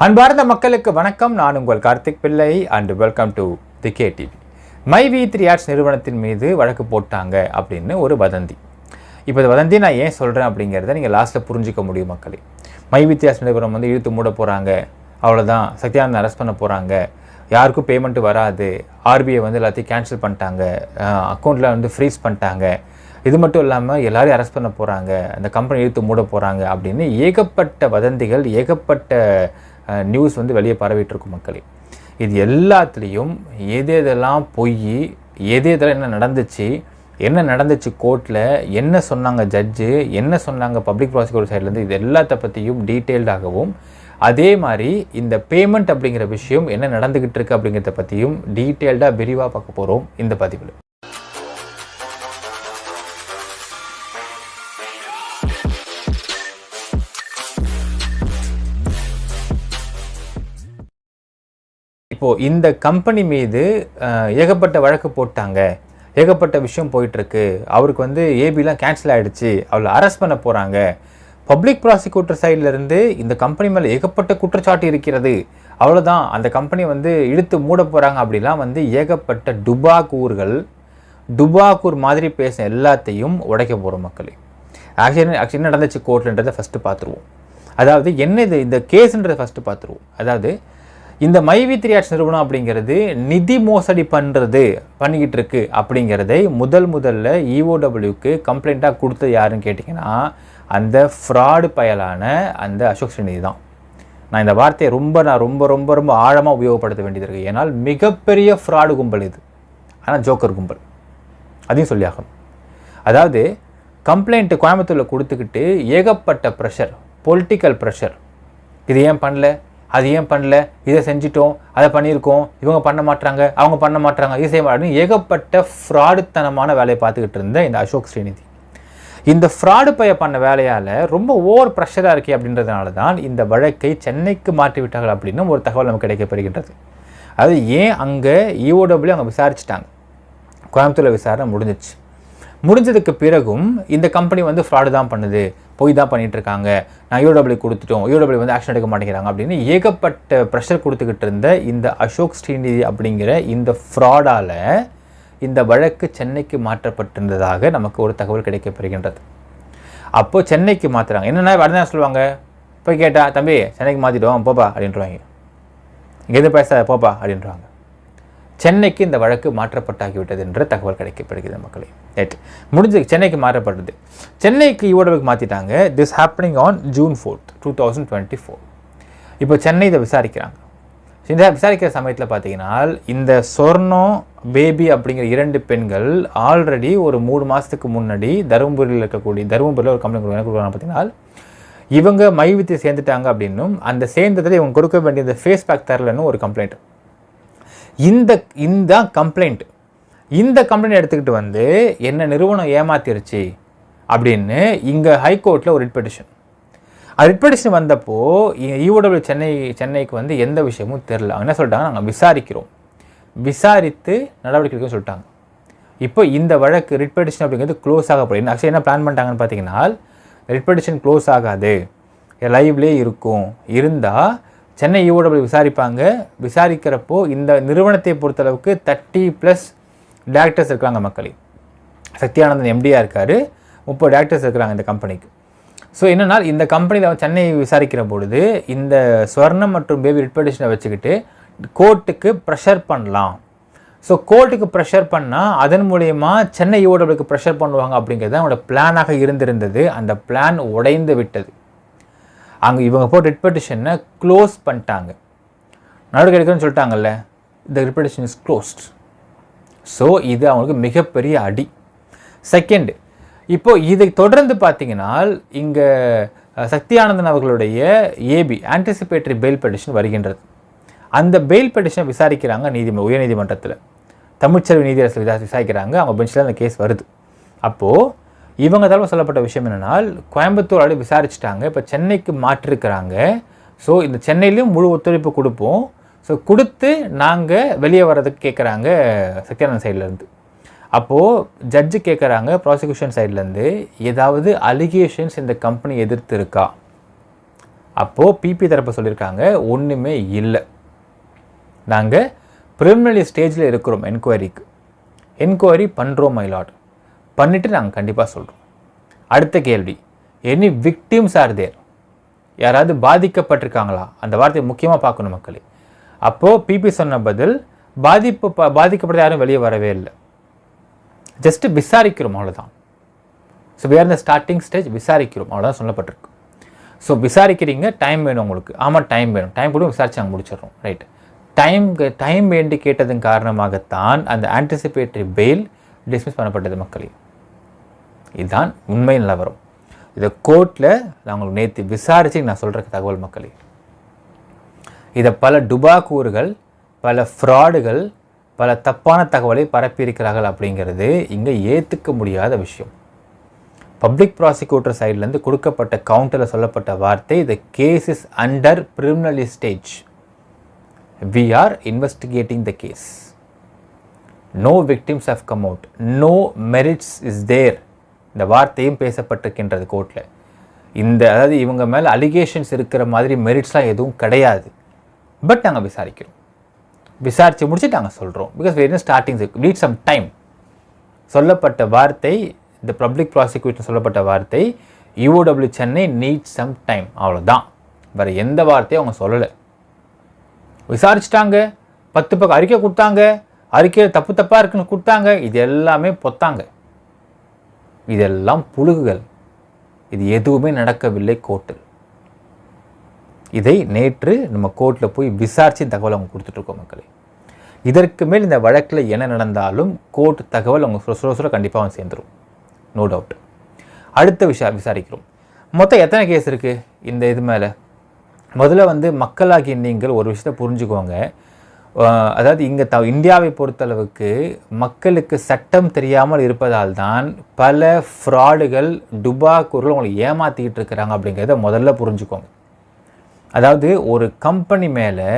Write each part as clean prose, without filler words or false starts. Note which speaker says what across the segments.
Speaker 1: அன்பார்ந்த மக்களுக்கு வணக்கம். நான் உங்கள் Karthik Pillai and welcome to the KTV. மைவி3 ஆர்ட்ஸ் நிறுவனத்தின் மீது வழக்கு போட்டாங்க அப்படின்னு ஒரு வதந்தி. இப்போ இந்த வதந்தி நான் ஏன் சொல்கிறேன் அப்படிங்கிறத நீங்கள் லாஸ்ட்டில் புரிஞ்சிக்க முடியும் மக்களே. மைவி3 ஆர்ட்ஸ் நிறுவனம் வந்து இழுத்து மூட போகிறாங்க, அவ்வளோதான், சத்யானந்த் அரெஸ்ட் பண்ண போகிறாங்க, யாருக்கும் பேமெண்ட்டு வராது, RBI வந்து எல்லாத்தையும் கேன்சல் பண்ணிட்டாங்க, அக்கௌண்ட்டில் வந்து ஃப்ரீஸ் பண்ணிட்டாங்க, இது மட்டும் இல்லாமல் எல்லாரையும் அரெஸ்ட் பண்ண போகிறாங்க, அந்த கம்பெனி இழுத்து மூட போகிறாங்க அப்படின்னு ஏகப்பட்ட வதந்திகள், ஏகப்பட்ட நியூஸ் வந்து வெளியே பரவிட்டுருக்கும் மக்களே. இது எல்லாத்துலேயும் எதெல்லாம் பொய், எதெல்லாம் என்ன நடந்துச்சு கோர்ட்டில், என்ன சொன்னாங்க ஜட்ஜு, என்ன சொன்னாங்க பப்ளிக் ப்ராசிக்யூட்டர் சைட்லேருந்து, இது எல்லாத்த பற்றியும் டீட்டெயில்டாகவும், அதே மாதிரி இந்த பேமெண்ட் அப்படிங்கிற விஷயம் என்ன நடந்துக்கிட்டு இருக்குது அப்படிங்கிறத பற்றியும் டீட்டெயில்டாக விரிவாக பார்க்க போகிறோம் இந்த பதிவில். இப்போது இந்த கம்பெனி மீது ஏகப்பட்ட வழக்கு போட்டாங்க, ஏகப்பட்ட விஷயம் போயிட்டுருக்கு, அவருக்கு வந்து ஏபிலாம் கேன்சல் ஆகிடுச்சு, அவளை அரெஸ்ட் பண்ண போகிறாங்க, பப்ளிக் ப்ராசிக்யூட்டர் சைட்லேருந்து இந்த கம்பெனி மேலே ஏகப்பட்ட குற்றச்சாட்டு இருக்கிறது, அவ்வளோதான் அந்த கம்பெனி வந்து இழுத்து மூட போகிறாங்க அப்படிலாம் வந்து ஏகப்பட்ட டுபாக்கூர் மாதிரி பேச எல்லாத்தையும் உடைக்க போகிறோம் மக்களே. ஆக்சுவலி என்ன நடந்துச்சு கோர்ட்லன்றதை ஃபஸ்ட்டு பார்த்துருவோம். அதாவது என்ன இந்த கேஸுன்றதை ஃபஸ்ட்டு பார்த்துருவோம். அதாவது இந்த மைவி3 ஆர்ட்ஸ் நிறுவனம் அப்படிங்கிறது நிதி மோசடி பண்ணிக்கிட்டு இருக்கு அப்படிங்கிறதை முதல்ல EOWக்கு கம்ப்ளைண்ட்டாக கொடுத்தது யாருன்னு கேட்டிங்கன்னா அந்த ஃப்ராடு பயலான அந்த அசோக் ஸ்ரீநிதி தான். நான் இந்த வார்த்தையை ரொம்ப ஆழமாக உபயோகப்படுத்த வேண்டியது இருக்குது. ஏன்னால் மிகப்பெரிய ஃப்ராடு கும்பல் இது, ஆனால் ஜோக்கர் கும்பல், அதையும் சொல்லி ஆகணும். அதாவது கம்ப்ளைண்ட்டு கோயம்புத்தூரில் கொடுத்துக்கிட்டு ஏகப்பட்ட ப்ரெஷர், பொலிட்டிக்கல் ப்ரெஷர், இது ஏன் பண்ணல, அது ஏன் பண்ணல, இதை செஞ்சிட்டோம், அதை பண்ணியிருக்கோம், இவங்க பண்ண மாட்டாங்க, அவங்க பண்ண மாட்டாங்க, இது செய்ய மாட்டாங்க, ஏகப்பட்ட ஃப்ராடுத்தனமான வேலையை பார்த்துக்கிட்டு இருந்த இந்த அசோக் ஸ்ரீநிதி இந்த ஃப்ராடு பண்ண வேலையால் ரொம்ப ஓவர் ப்ரெஷராக இருக்கே அப்படின்றதுனால தான் இந்த வழக்கை சென்னைக்கு மாற்றிவிட்டார்கள் அப்படின்னு ஒரு தகவல் நமக்கு கிடைக்கப்பெறுகின்றது. அது ஏன் அங்கே EOW அங்கே விசாரிச்சிட்டாங்க, கோயம்புத்தூரில் விசாரணை முடிஞ்சதுக்கு பிறகும் இந்த கம்பெனி வந்து ஃப்ராடு தான் பண்ணுது, போய் தான் பண்ணிகிட்டு இருக்காங்க, நான் EOW கொடுத்துட்டோம், EOW வந்து ஆக்ஷன் எடுக்க மாட்டேங்கிறாங்க அப்படின்னு ஏகப்பட்ட ப்ரெஷர் கொடுத்துக்கிட்டு இருந்த இந்த அசோக் ஸ்ரீநிதி அப்படிங்கிற இந்த ஃப்ராடால் இந்த வழக்கு சென்னைக்கு மாற்றப்பட்டிருந்ததாக நமக்கு ஒரு தகவல் கிடைக்கப்பெறுகின்றது. அப்போது சென்னைக்கு மாற்றுறாங்க. என்னென்னா வேறு தான் சொல்லுவாங்க, போய் கேட்டால் தம்பி சென்னைக்கு மாற்றிட்டோம் போப்பா அப்படின்றாங்க, இங்கேருந்து பேச போப்பா அப்படின்றாங்க. சென்னைக்கு இந்த வழக்கு மாற்றப்பட்டாகிவிட்டது என்ற தகவல் கிடைக்கப்படுகிறது மக்களே. ரைட், முடிஞ்சது, சென்னைக்கு மாற்றப்பட்டது, சென்னைக்கு EOWக்கு மாற்றிட்டாங்க. This happening on June 4th, 2024. இப்போ சென்னை இதை விசாரிக்கிறாங்க. இந்த விசாரிக்கிற சமயத்தில் பார்த்தீங்கன்னா இந்த சொர்ணம் பேபி அப்படிங்கிற 2 பெண்கள் ஆல்ரெடி ஒரு 3 மாதத்துக்கு முன்னாடி தருமபுரியில் ஒரு கம்பெனி பார்த்தீங்கன்னா இவங்க மைவி3 சேர்ந்துட்டாங்க அப்படின்னும், அந்த சேர்ந்ததில் இவங்க கொடுக்க வேண்டிய இந்த ஃபேஸ் பேக் தரலன்னு ஒரு கம்ப்ளைண்ட். இந்த கம்ப்ளைண்ட் எடுத்துக்கிட்டு வந்து என்ன நிறுவனம் ஏமாத்திருச்சு அப்படின்னு இங்கே ஹைகோர்ட்டில் ஒரு ரிட் பெட்டிஷன் வந்தப்போ EOW சென்னைக்கு வந்து எந்த விஷயமும் தெரில. என்ன சொல்லிட்டாங்க, நாங்கள் விசாரித்து நடவடிக்கை எடுக்கணும்னு சொல்லிட்டாங்க. இப்போ இந்த வழக்கு ரிட் பெட்டிஷன் அப்படிங்கிறது க்ளோஸ் ஆக போகுது. ஆக்சுவலி என்ன பிளான் பண்ணிட்டாங்கன்னு பார்த்தீங்கன்னா ரிட் பெட்டிஷன் க்ளோஸ் ஆகாது, லைவ்லேயே இருந்தால் சென்னை EOW விசாரிக்கிறப்போ இந்த நிறுவனத்தை பொறுத்தளவுக்கு 30+ டேரக்டர்ஸ் இருக்காங்க மக்களே. சத்யானந்தன் MDயாக இருக்கார், 30 டேரக்டர்ஸ் இருக்கிறாங்க இந்த கம்பெனிக்கு. ஸோ என்னென்னா இந்த கம்பெனியில் சென்னை விசாரிக்கிற பொழுது இந்த ஸ்வர்ணம் மற்றும் பேபி ரிட் பெட்டிஷனை வச்சுக்கிட்டு கோர்ட்டுக்கு ப்ரெஷர் பண்ணலாம். ஸோ கோர்ட்டுக்கு ப்ரெஷர் பண்ணால் அதன் மூலயமா சென்னை EOWக்கு ப்ரெஷர் பண்ணுவாங்க அப்படிங்கிறது அவங்களோட பிளானாக இருந்திருந்தது. அந்த பிளான் உடைந்து விட்டது. அங்கே இவங்க போட்டு ரிட் பெட்டிஷனை க்ளோஸ் பண்ணிட்டாங்க, நடவடிக்கை எடுக்கணும்னு சொல்லிட்டாங்கல்ல, இந்த writ petition is closed. So இது அவங்களுக்கு மிகப்பெரிய அடி. செகண்ட், இப்போது இதை தொடர்ந்து பார்த்தீங்கன்னா இங்கே சத்யானந்தன் அவர்களுடைய ஏபி ஆன்டிசிபேட்டரி பெயில் பெட்டிஷன் வருகின்றது. அந்த பெயில் பெட்டிஷனை விசாரிக்கிறாங்க உயர்நீதிமன்றத்தில், தமிழ்ச்செல்வி நீதியரசர் விசாரிக்கிறாங்க. அவங்க பெஞ்சில் அந்த கேஸ் வருது. அப்போது இவங்க தரப்பு சொல்லப்பட்ட விஷயம் என்னென்னால் கோயம்புத்தூர் விசாரிச்சுட்டாங்க, இப்போ சென்னைக்கு மாற்றிருக்கிறாங்க. ஸோ இந்த சென்னையிலையும் முழு ஒத்துழைப்பு கொடுப்போம், ஸோ கொடுத்து நாங்கள் வெளியே வர்றதுக்கு கேட்குறாங்க சத்யானந்த் சைட்லேருந்து. அப்போது ஜட்ஜு கேட்குறாங்க ப்ராசிக்யூஷன் சைட்லேருந்து, ஏதாவது அலிகேஷன்ஸ் இந்த கம்பெனி எதிர்த்து இருக்கா, அப்போது பிபி தரப்பு சொல்லியிருக்காங்க ஒன்றுமே இல்லை, நாங்கள் ப்ரிலிமினரி ஸ்டேஜில் இருக்கிறோம், என்கொயரி பண்ணுறோம் மை லார்ட், பண்ணிவிட்டு நாங்கள் கண்டிப்பாக சொல்கிறோம். அடுத்த கேள்வி, எனி விக்டிம்ஸ் ஆர் தேர், யாராவது பாதிக்கப்பட்டிருக்காங்களா? அந்த வார்த்தையை முக்கியமாக பார்க்கணும் மக்களே. அப்போது பிபி சொன்ன பதில், பாதிக்கப்பட்ட யாரும் வெளியே வரவே இல்லை, ஜஸ்ட்டு விசாரிக்கிறோம் அவ்வளோதான். ஸோ வி ஆர் இந்த ஸ்டார்டிங் ஸ்டேஜ், விசாரிக்கிறோம் அவ்வளோதான் சொல்லப்பட்டிருக்கு. ஸோ விசாரிக்கிறீங்க, டைம் வேணும் உங்களுக்கு. ஆமாம் டைம் வேணும், டைம் கூட விசாரிச்சு நாங்கள் முடிச்சிடறோம். ரைட், டைம் வேண்டி கேட்டதன் காரணமாகத்தான் அந்த ஆன்டிசிபேட்டரி பெயில் டிஸ்மிஸ் பண்ணப்பட்டது மக்களே. இதுதான் உண்மை நிலவரம். இதை கோர்ட்டில் நான் உங்களுக்கு நேற்று விசாரித்து நான் சொல்கிற தகவல் மக்களே. இதை பல டுபாக்கூறுகள், பல ஃப்ராடுகள், பல தப்பான தகவலை பரப்பியிருக்கிறார்கள் அப்படிங்கிறது இங்கே ஏற்றுக்க முடியாத விஷயம். பப்ளிக் ப்ராசிக்யூட்டர் சைட்லேருந்து கொடுக்கப்பட்ட கவுண்டரில் சொல்லப்பட்ட வார்த்தை, the case is under preliminary stage, we are investigating the case, no victims have come out, no merits is there. இந்த வார்த்தையும் பேசப்பட்டிருக்கின்றது கோர்ட்டில். அதாவது இவங்க மேலே அலிகேஷன்ஸ் இருக்கிற மாதிரி மெரிட்ஸ்லாம் எதுவும் கிடையாது. பட் நாங்கள் விசாரிக்கிறோம், விசாரித்து முடிச்சுட்டு நாங்கள் சொல்கிறோம். பிகாஸ் வேறு ஸ்டார்டிங் நீட் சம் டைம். சொல்லப்பட்ட வார்த்தை, இந்த பப்ளிக் ப்ராசிக்யூஷன் சொல்லப்பட்ட வார்த்தை, யூஓடபிள்யூ சென்னை நீட் சம் டைம், அவ்வளோதான். வேறு எந்த வார்த்தையும் அவங்க சொல்லலை. விசாரிச்சிட்டாங்க, 10 பக்கம் அறிக்கை கொடுத்தாங்க, அறிக்கையில் தப்பாக இருக்குன்னு கொடுத்தாங்க, இது எல்லாமே பொத்தாங்க, இதெல்லாம் புழுகுகள். இது எதுவுமே நடக்கவில்லை கோர்ட்டில். இதை நேற்று நம்ம கோர்ட்டில் போய் விசாரித்து தகவல் அவங்க கொடுத்துட்ருக்கோம் மக்களே. இதற்கு மேல் இந்த வழக்கில் என்ன நடந்தாலும் கோர்ட் தகவல் அவங்க சொல்ல கண்டிப்பாக அவன் சேர்ந்துடும், நோ டவுட். அடுத்த விசாரிக்கிறோம். மொத்தம் எத்தனை கேஸ் இருக்குது இந்த இது மேலே? முதல்ல மக்களாகிய நீங்கள் ஒரு விஷயத்தை புரிஞ்சுக்கோங்க. அதாவது இங்கே இந்தியாவை பொறுத்தளவுக்கு மக்களுக்கு சட்டம் தெரியாமல் இருப்பதால் தான் பல ஃப்ராடுகள், டுபாக்கூர்கள் உங்களை ஏமாற்றிக்கிட்டு இருக்கிறாங்க அப்படிங்கிறத முதல்ல புரிஞ்சுக்கோங்க. அதாவது ஒரு கம்பெனி மேலே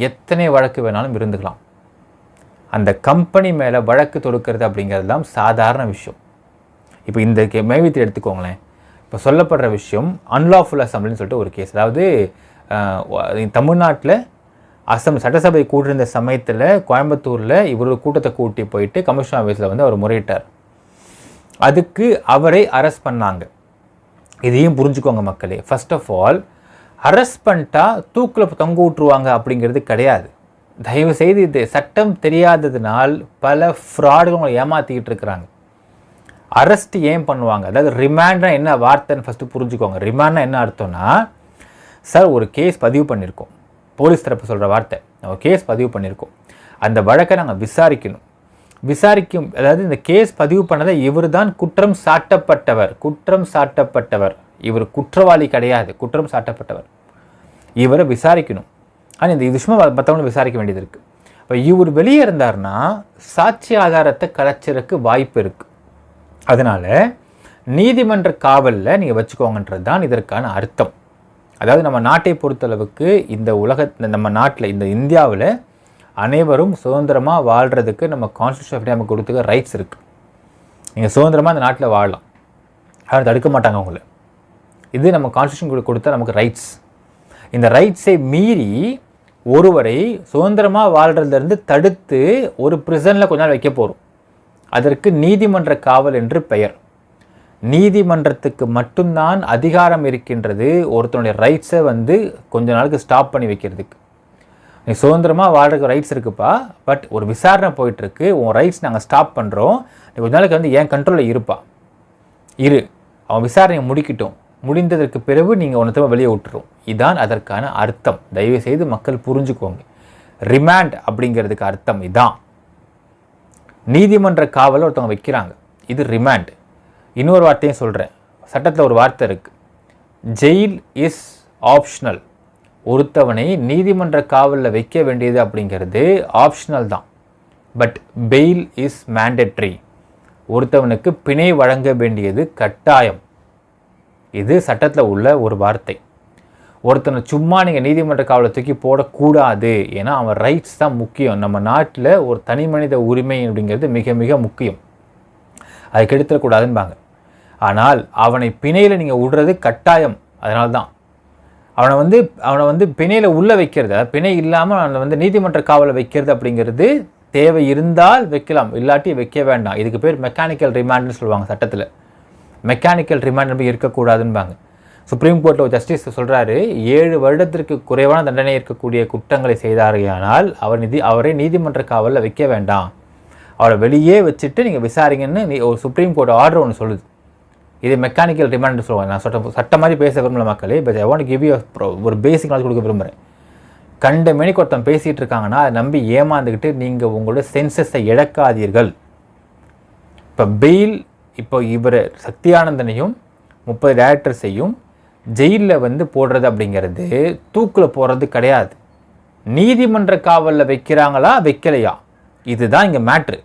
Speaker 1: எத்தனை வழக்கு வேணாலும் இருந்துக்கலாம், அந்த கம்பெனி மேலே வழக்கு தொடுக்கிறது அப்படிங்கிறது தான் சாதாரண விஷயம். இப்போ இந்த மேவித்தி எடுத்துக்கோங்களேன். இப்போ சொல்லப்படுற விஷயம் அன்லாஃபுல் அசம்பிளின்னு சொல்லிட்டு ஒரு கேஸ். அதாவது தமிழ்நாட்டில் சட்டசபை கூட்டிருந்த சமயத்தில் கோயம்புத்தூரில் இவரோட கூட்டத்தை கூட்டி போயிட்டு கமிஷன் ஆஃபீஸில் அவர் முறையிட்டார். அதுக்கு அவரை அரெஸ்ட் பண்ணாங்க. இதையும் புரிஞ்சுக்கோங்க மக்களே. ஃபர்ஸ்ட் ஆஃப் ஆல், அரெஸ்ட் பண்ணிட்டா தூக்கில் தொங்க விட்டுருவாங்க அப்படிங்கிறது கிடையாது. தயவுசெய்து இது சட்டம் தெரியாததுனால் பல ஃப்ராடுகள் ஏமாற்றிக்கிட்டு இருக்கிறாங்க. அரெஸ்ட் ஏன் பண்ணுவாங்க? அதாவது ரிமாண்ட்னா என்ன வார்த்தைன்னு ஃபஸ்ட்டு புரிஞ்சுக்கோங்க. ரிமாண்ட்னா என்ன அர்த்தம்னா, சார் ஒரு கேஸ் பதிவு பண்ணியிருக்கோம், போலீஸ் தரப்பு சொல்கிற வார்த்தை, நம்ம கேஸ் பதிவு பண்ணியிருக்கோம், அந்த வழக்கை நாங்கள் விசாரிக்கும். அதாவது இந்த கேஸ் பதிவு பண்ணதை இவர் தான் குற்றம் சாட்டப்பட்டவர், இவர் குற்றவாளி கிடையாது, குற்றம் சாட்டப்பட்டவர். இவரை விசாரிக்கணும். ஆனால் இந்த விஷயமா மற்றவங்களும் விசாரிக்க வேண்டியது இருக்குது. இப்போ இவர் வெளியே இருந்தார்னா சாட்சி ஆதாரத்தை கலைச்சறதுக்கு வாய்ப்பு இருக்குது. அதனால் நீதிமன்ற காவலில் நீங்கள் வச்சுக்கோங்கன்றது தான் இதற்கான அர்த்தம். அதாவது நம்ம நாட்டை பொறுத்தளவுக்கு நம்ம நாட்டில், இந்த இந்தியாவில் அனைவரும் சுதந்திரமாக வாழ்கிறதுக்கு நம்ம கான்ஸ்டியூஷன் ஆஃப் இந்தியா நமக்கு கொடுத்துக்க ரைட்ஸ் இருக்குது. நீங்கள் சுதந்திரமாக அந்த நாட்டில் வாழலாம், யாரும் தடுக்க மாட்டாங்க உங்களை. இது நம்ம கான்ஸ்டியூஷன் கொடுத்த நமக்கு ரைட்ஸ். இந்த ரைட்ஸை மீறி ஒருவரை சுதந்திரமாக வாழ்கிறதுலேருந்து தடுத்து ஒரு பிரிசனில் கொஞ்ச நாள் வைக்க போகிறோம். அதற்கு நீதிமன்ற காவல் என்று பெயர். நீதிமன்றத்துக்கு மட்டும்தான் அதிகாரம் இருக்கின்றது ஒருத்தனுடைய ரைட்ஸை கொஞ்ச நாளுக்கு ஸ்டாப் பண்ணி வைக்கிறதுக்கு. நீ சுதந்திரமாக வாழ்றதுக்கு ரைட்ஸ் இருக்குப்பா, பட் ஒரு விசாரணை போயிட்டுருக்கு, உன் ரைட்ஸ் நாங்கள் ஸ்டாப் பண்ணுறோம், நீ கொஞ்ச நாளைக்கு என் கண்ட்ரோலில் இரு, அவன் விசாரணையை முடிந்ததற்கு பிறகு நீங்கள் ஒன்றத்தை வெளியே விட்டுரும். இதுதான் அதற்கான அர்த்தம். தயவுசெய்து மக்கள் புரிஞ்சுக்கோங்க. ரிமாண்ட் அப்படிங்கிறதுக்கு அர்த்தம் இதான். நீதிமன்ற காவலில் ஒருத்தவங்க வைக்கிறாங்க, இது ரிமாண்ட். இன்னொரு வார்த்தையும் சொல்கிறேன், சட்டத்தில் ஒரு வார்த்தை இருக்குது, ஜெயில் இஸ் ஆப்ஷனல். ஒருத்தவனை நீதிமன்ற காவலில் வைக்க வேண்டியது அப்படிங்கிறது ஆப்ஷனல் தான், பட் பெயில் இஸ் மேண்டேட்ரி. ஒருத்தவனுக்கு பிணை வழங்க வேண்டியது கட்டாயம். இது சட்டத்தில் உள்ள ஒரு வார்த்தை. ஒருத்தனை சும்மா நீங்கள் நீதிமன்ற காவலை தூக்கி போடக்கூடாது, ஏன்னா அவன் ரைட்ஸ் தான் முக்கியம். நம்ம நாட்டில் ஒரு தனி மனித உரிமை அப்படிங்கிறது மிக மிக முக்கியம், அதை கெடுத்துடக்கூடாதுன்பாங்க. ஆனால் அவனை பிணையில் நீங்கள் விடுறது கட்டாயம். அதனால்தான் அவனை வந்து பிணையில் உள்ளே வைக்கிறது, பிணை இல்லாமல் அவனை வந்து நீதிமன்ற காவலில் வைக்கிறது அப்படிங்கிறது தேவை இருந்தால் வைக்கலாம், இல்லாட்டி வைக்க வேண்டாம். இதுக்கு பேர் மெக்கானிக்கல் ரிமாண்ட்னு சொல்லுவாங்க சட்டத்தில். மெக்கானிக்கல் ரிமாண்ட் இருக்கக்கூடாதுன்பாங்க. சுப்ரீம் கோர்ட்டில் ஜஸ்டிஸ் சொல்கிறாரு, 7 வருடத்திற்கு குறைவான தண்டனை இருக்கக்கூடிய குற்றங்களை செய்தார்கள் அவரை நீதிமன்ற காவலில் வைக்க வேண்டாம், அவரை வெளியே வச்சுட்டு நீங்கள் விசாரிங்கன்னு ஒரு சுப்ரீம் கோர்ட் ஆர்டர் ஒன்று சொல்லுது. இது மெக்கானிக்கல் ரிமாண்ட் சொல்லுவாங்க. நான் சட்டம் மாதிரி பேச விரும்பல மக்களே, but I want give you ஒரு பேசிக் நாலேஜ் கொடுக்க விரும்புகிறேன். கண்ட மேனிக்கு ஒருத்தன் பேசிகிட்டு இருக்காங்கன்னா அதை நம்பி ஏமாந்துக்கிட்டு நீங்கள் உங்களோட சென்சஸை இழக்காதீர்கள். இப்போ பெயில், இப்போ இவர் சக்தியானந்தனையும் 30 டைரக்டர்ஸையும் ஜெயிலில் வந்து போடுறது அப்படிங்கிறது தூக்கில் போடுறது கிடையாது. நீதிமன்ற காவலில் வைக்கிறாங்களா வைக்கலையா, இதுதான் இங்கே மேட்ரு.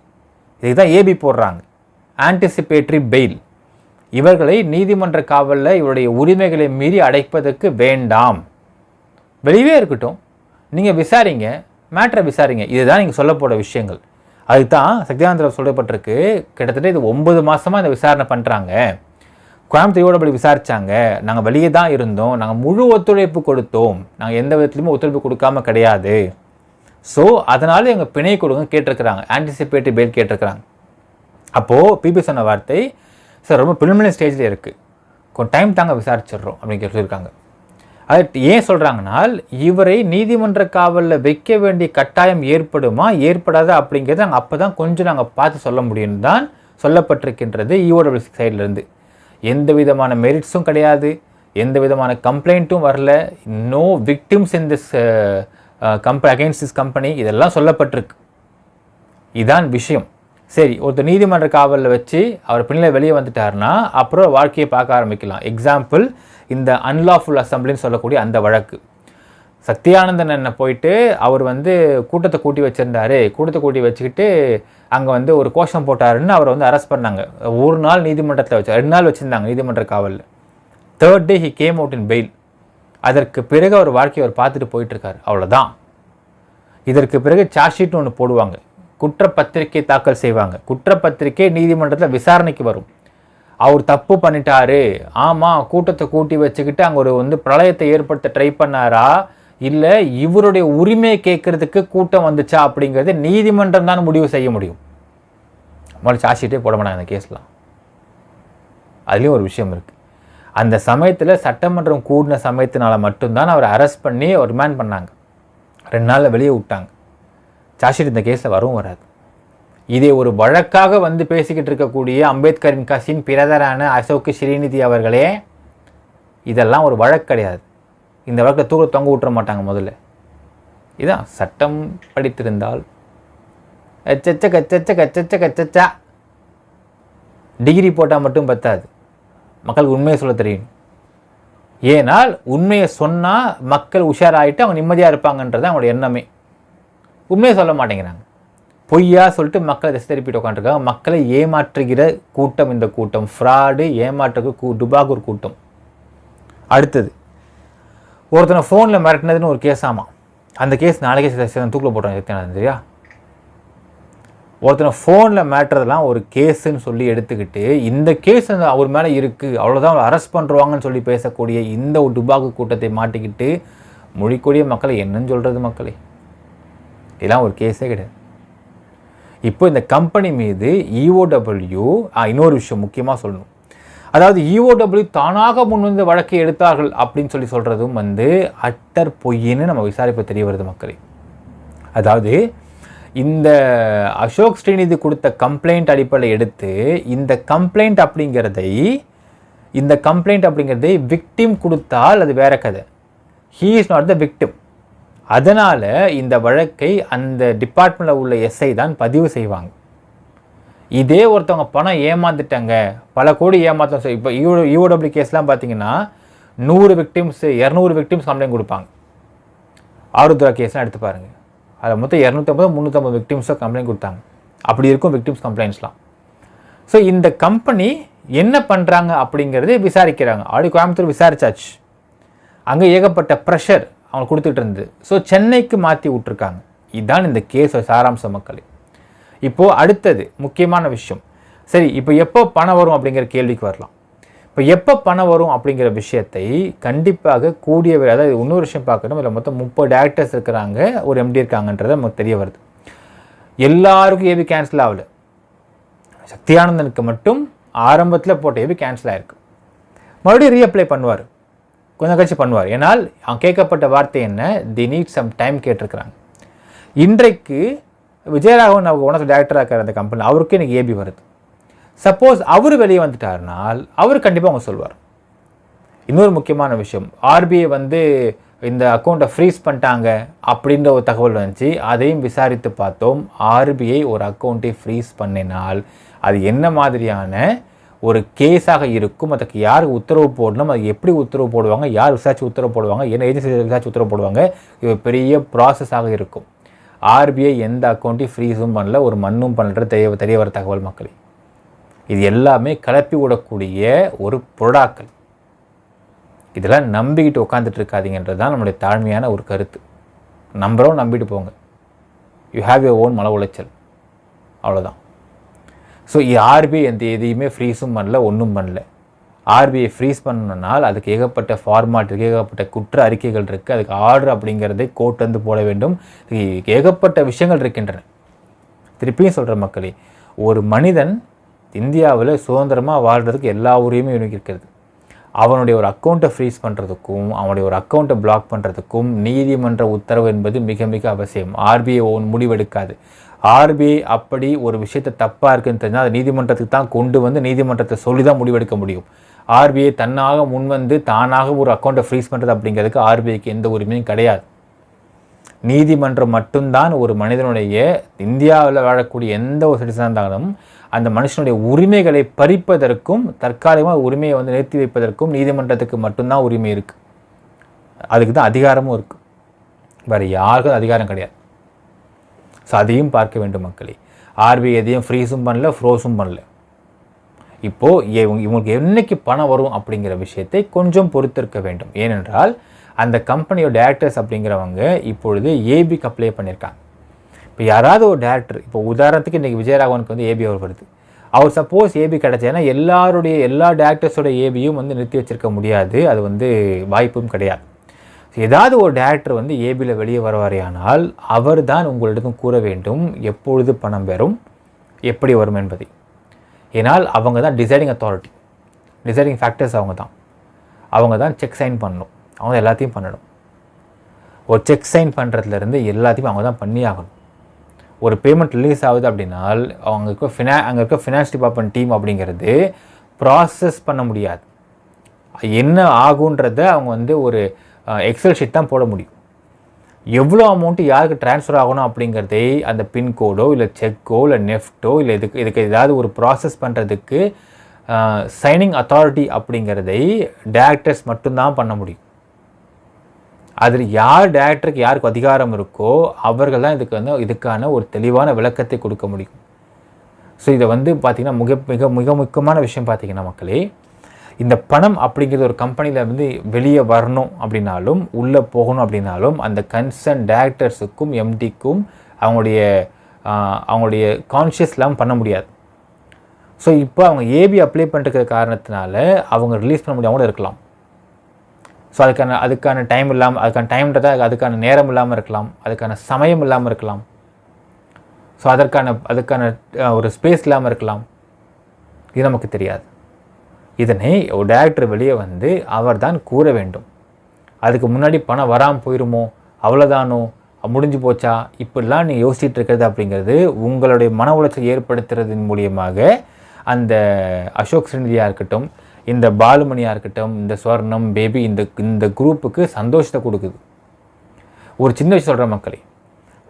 Speaker 1: இதுதான் ஏபி போடுறாங்க, ஆன்டிசிபேட்டரி பெயில். இவர்களை நீதிமன்ற காவலில் இவருடைய உரிமைகளை மீறி அடைப்பதற்கு வேண்டாம், வெளியே இருக்கட்டும், நீங்கள் விசாரிங்க, மேட்ரை விசாரிங்க. இதுதான் நீங்கள் சொல்லப்போட விஷயங்கள். அதுக்கு தான் சக்தியானந்தில் சொல்லப்பட்டிருக்கு. கிட்டத்தட்ட இது 9 மாதமாக இந்த விசாரணை பண்ணுறாங்க. கோயம்புத்தூரோட படி விசாரித்தாங்க, நாங்கள் வெளியே தான் இருந்தோம், நாங்கள் முழு ஒத்துழைப்பு கொடுத்தோம், நாங்கள் எந்த விதத்துலையுமே ஒத்துழைப்பு கொடுக்காம கிடையாது. ஸோ அதனால் எங்கள் பிணை கொடுங்க கேட்டிருக்கிறாங்க, ஆன்டிசிபேட்டரி பெயில் கேட்டிருக்கிறாங்க. அப்போது பிபி சொன்ன வார்த்தை, சார் ரொம்ப பிலிமினரி ஸ்டேஜில் இருக்குது, கொஞ்சம் டைம் தாங்க விசாரிச்சிடுறோம் அப்படின்னு சொல்லியிருக்காங்க. அது ஏன் சொல்கிறாங்கன்னா, இவரை நீதிமன்ற காவலில் வைக்க வேண்டிய கட்டாயம் ஏற்படுமா ஏற்படாதா அப்படிங்கிறது நாங்கள் அப்போ தான் கொஞ்சம் நாங்கள் பார்த்து சொல்ல முடியும்னு தான் சொல்லப்பட்டிருக்கின்றது EOW சைட்லேருந்து. எந்த விதமான மெரிட்ஸும் கிடையாது, எந்த விதமான கம்ப்ளைண்ட்டும் வரல, no victims in this against this company, இதெல்லாம் சொல்லப்பட்டிருக்கு. இதான் விஷயம். சரி, ஒருத்தர் நீதிமன்ற காவலில் வச்சு அவர் பின்னில் வெளியே வந்துட்டாருன்னா அப்புறம் வாழ்க்கையை பார்க்க ஆரம்பிக்கலாம். எக்ஸாம்பிள், இந்த அன்லாஃபுல் அசம்பிளின்னு சொல்லக்கூடிய அந்த வழக்கு. சக்தியானந்தன் என்ன போயிட்டு அவர் வந்து கூட்டத்தை கூட்டி வச்சுருந்தாரு, கூட்டத்தை கூட்டி வச்சுக்கிட்டு அங்கே வந்து ஒரு கோஷம் போட்டாருன்னு அவரை வந்து அரெஸ்ட் பண்ணாங்க. 1 நாள் நீதிமன்றத்தில் 2 நாள் வச்சுருந்தாங்க நீதிமன்ற காவலில். 3rd day he came out in bail. அதற்கு பிறகு அவர் வாழ்க்கையை அவர் பார்த்துட்டு போயிட்டுருக்காரு, அவ்வளோதான். இதற்கு பிறகு சார்ஜ் ஷீட்னு ஒன்று போடுவாங்க, குற்றப்பத்திரிகை தாக்கல் செய்வாங்க. குற்றப்பத்திரிகை நீதிமன்றத்தில் விசாரணைக்கு வரும். அவர் தப்பு பண்ணிட்டாரு, ஆமாம் கூட்டத்தை கூட்டி வச்சுக்கிட்டு அங்கே ஒரு வந்து பிரளயத்தை ஏற்படுத்த ட்ரை பண்ணாரா, இல்லை இவருடைய உரிமையை கேட்கறதுக்கு கூட்டம் வந்துச்சா அப்படிங்கிறது நீதிமன்றம் தான் முடிவு செய்ய முடியும். முதல்ல சார்ஜ் ஷீட்டே போட மாட்டாங்க அந்த கேஸ்லாம். அதுலேயும் ஒரு விஷயம் இருக்குது. அந்த சமயத்தில் சட்டமன்றம் கூடின சமயத்தினால மட்டும்தான் அவர் அரெஸ்ட் பண்ணி ஒரு ரிமாண்ட் பண்ணாங்க. 2 நாளில் வெளியே விட்டாங்க. சார்ஜ் ஷீட் இந்த கேஸில் வரவும் வராது. இதே ஒரு வழக்காக வந்து பேசிக்கிட்டு இருக்கக்கூடிய அம்பேத்கரின் கசின் பிரதரான அசோக் ஸ்ரீநிதி அவர்களே, இதெல்லாம் ஒரு வழக்கு கிடையாது. இந்த வழக்கை தொங்க விட்டுற மாட்டாங்க முதல்ல. இதான் சட்டம் படித்திருந்தால் எச்சச்ச கச்சச்ச கச்சச்ச கச்சச்சா டிகிரி போட்டால் மட்டும் பத்தாது, மக்களுக்கு உண்மையை சொல்ல தெரியும். ஏனால் உண்மையை சொன்னால் மக்கள் உஷாராகிட்டு அவங்க நிம்மதியாக இருப்பாங்கன்றது அவங்களோட எண்ணமே. உண்மையை சொல்ல மாட்டேங்கிறாங்க, பொய்யா சொல்லிட்டு மக்களை திசை திருப்பிட்டு உட்காந்துருக்காங்க. மக்களை ஏமாற்றுகிற கூட்டம் இந்த கூட்டம், ஃப்ராடு ஏமாற்றுகிற டுபாகூர் கூட்டம். அடுத்தது, ஒருத்தனை ஃபோனில் மிரட்டினதுன்னு ஒரு கேஸ். ஆமாம், அந்த கேஸ் நாளைக்கே தூக்கில் போட்டாங்க சரியா. ஒருத்தனை ஃபோனில் மிரட்டுறதெல்லாம் ஒரு கேஸுன்னு சொல்லி எடுத்துக்கிட்டு இந்த கேஸ் அவர் மேலே இருக்குது அவ்வளோதான் அவர் அரெஸ்ட் பண்ணுறாங்கன்னு சொல்லி பேசக்கூடிய இந்த ஒரு டுபாகு கூட்டத்தை மாட்டிக்கிட்டு மொழிக்கூடிய மக்களை என்னன்னு சொல்கிறது மக்களே, இதெல்லாம் ஒரு கேஸே கிடையாது. இப்போ இந்த கம்பெனி மீது EOW இன்னொரு விஷயம் முக்கியமாக சொல்லணும். அதாவது EOW தானாக முன்வந்த வழக்கை எடுத்தார்கள் அப்படின்னு சொல்லி சொல்கிறதும் வந்து அட்டர் பொய்ன்னு நம்ம விசாரிப்பு தெரிய வருது மக்களே. அதாவது இந்த அசோக் ஸ்ரீநிதி கொடுத்த கம்ப்ளைண்ட் அடிப்படையில் எடுத்து இந்த கம்ப்ளைண்ட் அப்படிங்கிறதை விக்டிம் கொடுத்தால் அது வேற கதை. He is not the victim. அதனால் இந்த வழக்கை அந்த டிபார்ட்மெண்ட்டில் உள்ள எஸ்ஐ தான் பதிவு செய்வாங்க. இதே ஒருத்தவங்க பணம் ஏமாந்துட்டாங்க, பல கோடி ஏமாற்றம். இப்போ EOW கேஸ்லாம் பார்த்தீங்கன்னா 100 விக்டிம்ஸ் 200 விக்டிம்ஸ் கம்ப்ளைண்ட் கொடுப்பாங்க. ஆருத்ரா கேஸ்லாம் எடுத்து பாருங்கள், அதில் மொத்தம் 250-350 விக்டிம்ஸோ கம்ப்ளைண்ட் கொடுத்தாங்க. அப்படி இருக்கும் விக்டிம்ஸ் கம்ப்ளைண்ட்ஸ்லாம். ஸோ இந்த கம்பெனி என்ன பண்ணுறாங்க அப்படிங்கிறத விசாரிக்கிறாங்க. ஆல்ரெடி கோயம்புத்தூர் விசாரிச்சாச்சு, அங்கே ஏகப்பட்ட ப்ரெஷர் அவங்க கொடுத்துட்டு இருந்தது. ஸோ சென்னைக்கு மாற்றி விட்ருக்காங்க. இதுதான் இந்த கேஸ் சாராம்ச மக்களே. இப்போது அடுத்தது முக்கியமான விஷயம். சரி, இப்போ எப்போ பணம் வரும் அப்படிங்கிற கேள்விக்கு வரலாம். இப்போ எப்போ பணம் வரும் அப்படிங்கிற விஷயத்தை கண்டிப்பாக கூடிய அதாவது இன்னொரு விஷயம் பார்க்கணும். இதில் மொத்தம் 30 டேரக்டர்ஸ் இருக்கிறாங்க, ஒரு எம்டி இருக்காங்கன்றது நமக்கு தெரிய வருது. எல்லாருக்கும் ஏபி கேன்சல் ஆகலை. சக்தியானந்தனுக்கு மட்டும் ஆரம்பத்தில் போட்ட ஏபி கேன்சல் ஆகிருக்கு. மறுபடியும் ரீஅப்ளை பண்ணுவார், கொஞ்சம் கழிச்சு பண்ணுவார். ஏன்னால் அவன் கேட்கப்பட்ட வார்த்தை என்ன, தி நீட் சம் டைம் கேட்டிருக்கிறாங்க. இன்றைக்கு விஜயராகவன் அவங்க ஒன் ஆஃப் டேரக்டராக இருக்கிற அந்த கம்பெனி, அவருக்கு இன்றைக்கி ஏபி வருது. சப்போஸ் அவர் வெளியே வந்துட்டார்னால் அவர் கண்டிப்பாக அவங்க சொல்வார். இன்னொரு முக்கியமான விஷயம், ஆர்பிஐ இந்த அக்கௌண்ட்டை ஃப்ரீஸ் பண்ணிட்டாங்க அப்படின்ற ஒரு தகவல் வந்துச்சு. அதையும் விசாரித்து பார்த்தோம். ஆர்பிஐ ஒரு அக்கௌண்ட்டை ஃப்ரீஸ் பண்ணினால் அது என்ன மாதிரியான ஒரு கேஸாக இருக்கும், அதுக்கு யார் உத்தரவு போடணும், அது எப்படி உத்தரவு போடுவாங்க, யார் விசாரிச்சு உத்தரவு போடுவாங்க, என்ன ஏஜென்சி விசாரிச்சு உத்தரவு போடுவாங்க, இது பெரிய ப்ராசஸாக இருக்கும். ஆர்பிஐ எந்த அக்கௌண்ட்டையும் ஃப்ரீஸும் பண்ணல, ஒரு மண்ணும் பண்ணல, தெரிய வர தகவல் மக்களே. இது எல்லாமே கலப்பி விடக்கூடிய ஒரு புரோடாக்கள். இதெல்லாம் நம்பிக்கிட்டு உட்காந்துட்டு இருக்காதீங்கன்றது தான் நம்மளுடைய தாழ்மையான ஒரு கருத்து. நம்பிட்டு போங்க. யூ ஹாவ் யுவர் ஓன் மன உளைச்சல், அவ்வளோதான். ஸோ ஆர்பிஐ எதையுமே ஃப்ரீஸும் பண்ணல, ஒன்றும் பண்ணல. ஆர்பிஐ ஃப்ரீஸ் பண்ணணும்னால் அதுக்கு ஏகப்பட்ட ஃபார்மாட் இருக்குது, ஏகப்பட்ட குற்ற அறிக்கைகள் இருக்குது, அதுக்கு ஆர்டர் அப்படிங்கிறதை கோர்ட் போட வேண்டும், ஏகப்பட்ட விஷயங்கள் இருக்கின்றன. திருப்பியும் சொல்கிற மக்களே, ஒரு மனிதன் இந்தியாவில் சுதந்திரமாக வாழ்கிறதுக்கு எல்லா உரிமையும் இருக்கிறது. அவனுடைய ஒரு அக்கௌண்ட்டை ஃப்ரீஸ் பண்ணுறதுக்கும் அவனுடைய ஒரு அக்கௌண்ட்டை பிளாக் பண்ணுறதுக்கும் நீதிமன்ற உத்தரவு என்பது மிக மிக அவசியம். ஆர்பிஐ முடிவெடுக்காது. ஆர்பிஐ அப்படி ஒரு விஷயத்தை தப்பாக இருக்குன்னு தெரிஞ்சால் அது நீதிமன்றத்துக்கு தான் கொண்டு நீதிமன்றத்தை சொல்லி தான் முடிவெடுக்க முடியும். ஆர்பிஐ தன்னாக தானாக ஒரு அக்கௌண்ட்டை ஃப்ரீஸ் பண்ணுறது அப்படிங்கிறதுக்கு ஆர்பிஐக்கு எந்த உரிமையும் கிடையாது. நீதிமன்றம் மட்டும்தான் ஒரு மனிதனுடைய இந்தியாவில் வாழக்கூடிய எந்த ஒரு சிட்டிசனாக இருந்தாலும் அந்த மனுஷனுடைய உரிமைகளை பறிப்பதற்கும் தற்காலிகமாக உரிமையை நிறுத்தி வைப்பதற்கும் நீதிமன்றத்துக்கு மட்டும்தான் உரிமை இருக்குது. அதுக்கு தான் அதிகாரமும் இருக்குது, வேறு யாருக்கும் அதிகாரம் கிடையாது. ஸோ அதையும் பார்க்க வேண்டும் மக்களே. ஆர்பிஐ எதையும் ஃப்ரீஸும் பண்ணல, ஃப்ரோஸும் பண்ணல. இப்போது இவங்களுக்கு என்னைக்கு பணம் வரும் அப்படிங்கிற விஷயத்தை கொஞ்சம் பொறுத்திருக்க வேண்டும். ஏனென்றால் அந்த கம்பெனியோட டேரக்டர்ஸ் அப்படிங்கிறவங்க இப்பொழுது ஏபிக்கு அப்ளை பண்ணியிருக்காங்க. இப்போ யாராவது ஒரு டேரக்டர், இப்போ உதாரணத்துக்கு இன்றைக்கி விஜயராகவனுக்கு ஏபி அவர் வருது. அவர் சப்போஸ் ஏபி கிடச்சேன்னா எல்லா டேரக்டர்ஸோட ஏபியும் நிறுத்தி வச்சிருக்க முடியாது, அது வாய்ப்பும் கிடையாது. ஏதாவது ஒரு டேரக்டர் ஏபியில் வெளியே வருவாரேயானால் அவர் தான் உங்களிடம் கூற வேண்டும் எப்பொழுது பணம் பெறும், எப்படி வரும் என்பதை. ஏன்னால் அவங்க தான் டிசைடிங் அத்தாரிட்டி, டிசைடிங் ஃபேக்டர்ஸ் அவங்க தான் செக் சைன் பண்ணணும், அவங்க எல்லாத்தையும் பண்ணணும். ஒரு செக் சைன் பண்ணுறதுலேருந்து எல்லாத்தையும் அவங்க தான் பண்ணி ஆகணும். ஒரு பேமெண்ட் ரிலீஸ் ஆகுது அப்படின்னால் அங்கே இருக்க ஃபினான்ஸ் டிபார்ட்மெண்ட் டீம் அப்படிங்கிறது ப்ராசஸ் பண்ண முடியாது. என்ன ஆகுன்றதை அவங்க ஒரு எக்ஸல் ஷீட் தான் போட முடியும். எவ்வளோ அமௌண்ட்டு யாருக்கு ட்ரான்ஸ்ஃபர் ஆகணும் அப்படிங்கிறதை அந்த பின்கோடோ இல்லை செக்கோ இல்லை நெஃப்ட்டோ இல்லை இதுக்கு ஏதாவது ஒரு ப்ராசஸ் பண்ணுறதுக்கு சைனிங் அத்தாரிட்டி அப்படிங்கிறதை டேரக்டர்ஸ் மட்டும்தான் பண்ண முடியும். அதில் யார் டேரக்டருக்கு யாருக்கு அதிகாரம் இருக்கோ அவர்கள் தான் இதுக்கான ஒரு தெளிவான விளக்கத்தை கொடுக்க முடியும். ஸோ இதை பார்த்திங்கன்னா மிக மிக முக்கியமான விஷயம் பார்த்திங்கன்னா மக்களே, இந்த பணம் அப்படிங்கிறது ஒரு கம்பெனியில் வெளியே வரணும் அப்படின்னாலும் உள்ளே போகணும் அப்படின்னாலும் அந்த கன்சர்ன் டேரக்டர்ஸுக்கும் எம்டிக்கும் அவங்களுடைய கான்ஷியஸ் இல்லாமல் பண்ண முடியாது. ஸோ இப்போ அவங்க ஏபி அப்ளை பண்ணுற காரணத்தினால அவங்க ரிலீஸ் பண்ண முடியாமல் கூட இருக்கலாம். ஸோ அதுக்கான டைம் இல்லாமல், அதுக்கான நேரம் இல்லாமல் இருக்கலாம், அதுக்கான சமயம் இல்லாமல் இருக்கலாம். ஸோ அதுக்கான ஒரு ஸ்பேஸ் இல்லாமல் இருக்கலாம். இது நமக்கு தெரியாது. இதனை ஒரு டேரக்டர் வெளியே அவர் தான் கூற வேண்டும். அதுக்கு முன்னாடி பணம் வராமல் போயிடுமோ, அவ்வளோதானோ, முடிஞ்சு போச்சா, இப்படிலாம் நீங்கள் யோசிச்சுட்டு இருக்கிறது அப்படிங்கிறது உங்களுடைய மன உளைச்சல் ஏற்படுத்துறதன் மூலியமாக அந்த அசோக் ஸ்ரீநிதியாக இருக்கட்டும், இந்த பாலுமணியாக இருக்கட்டும், இந்த ஸ்வர்ணம் பேபி இந்த குரூப்புக்கு சந்தோஷத்தை கொடுக்குது. ஒரு சின்ன விஷயம் சொல்கிற மக்களே,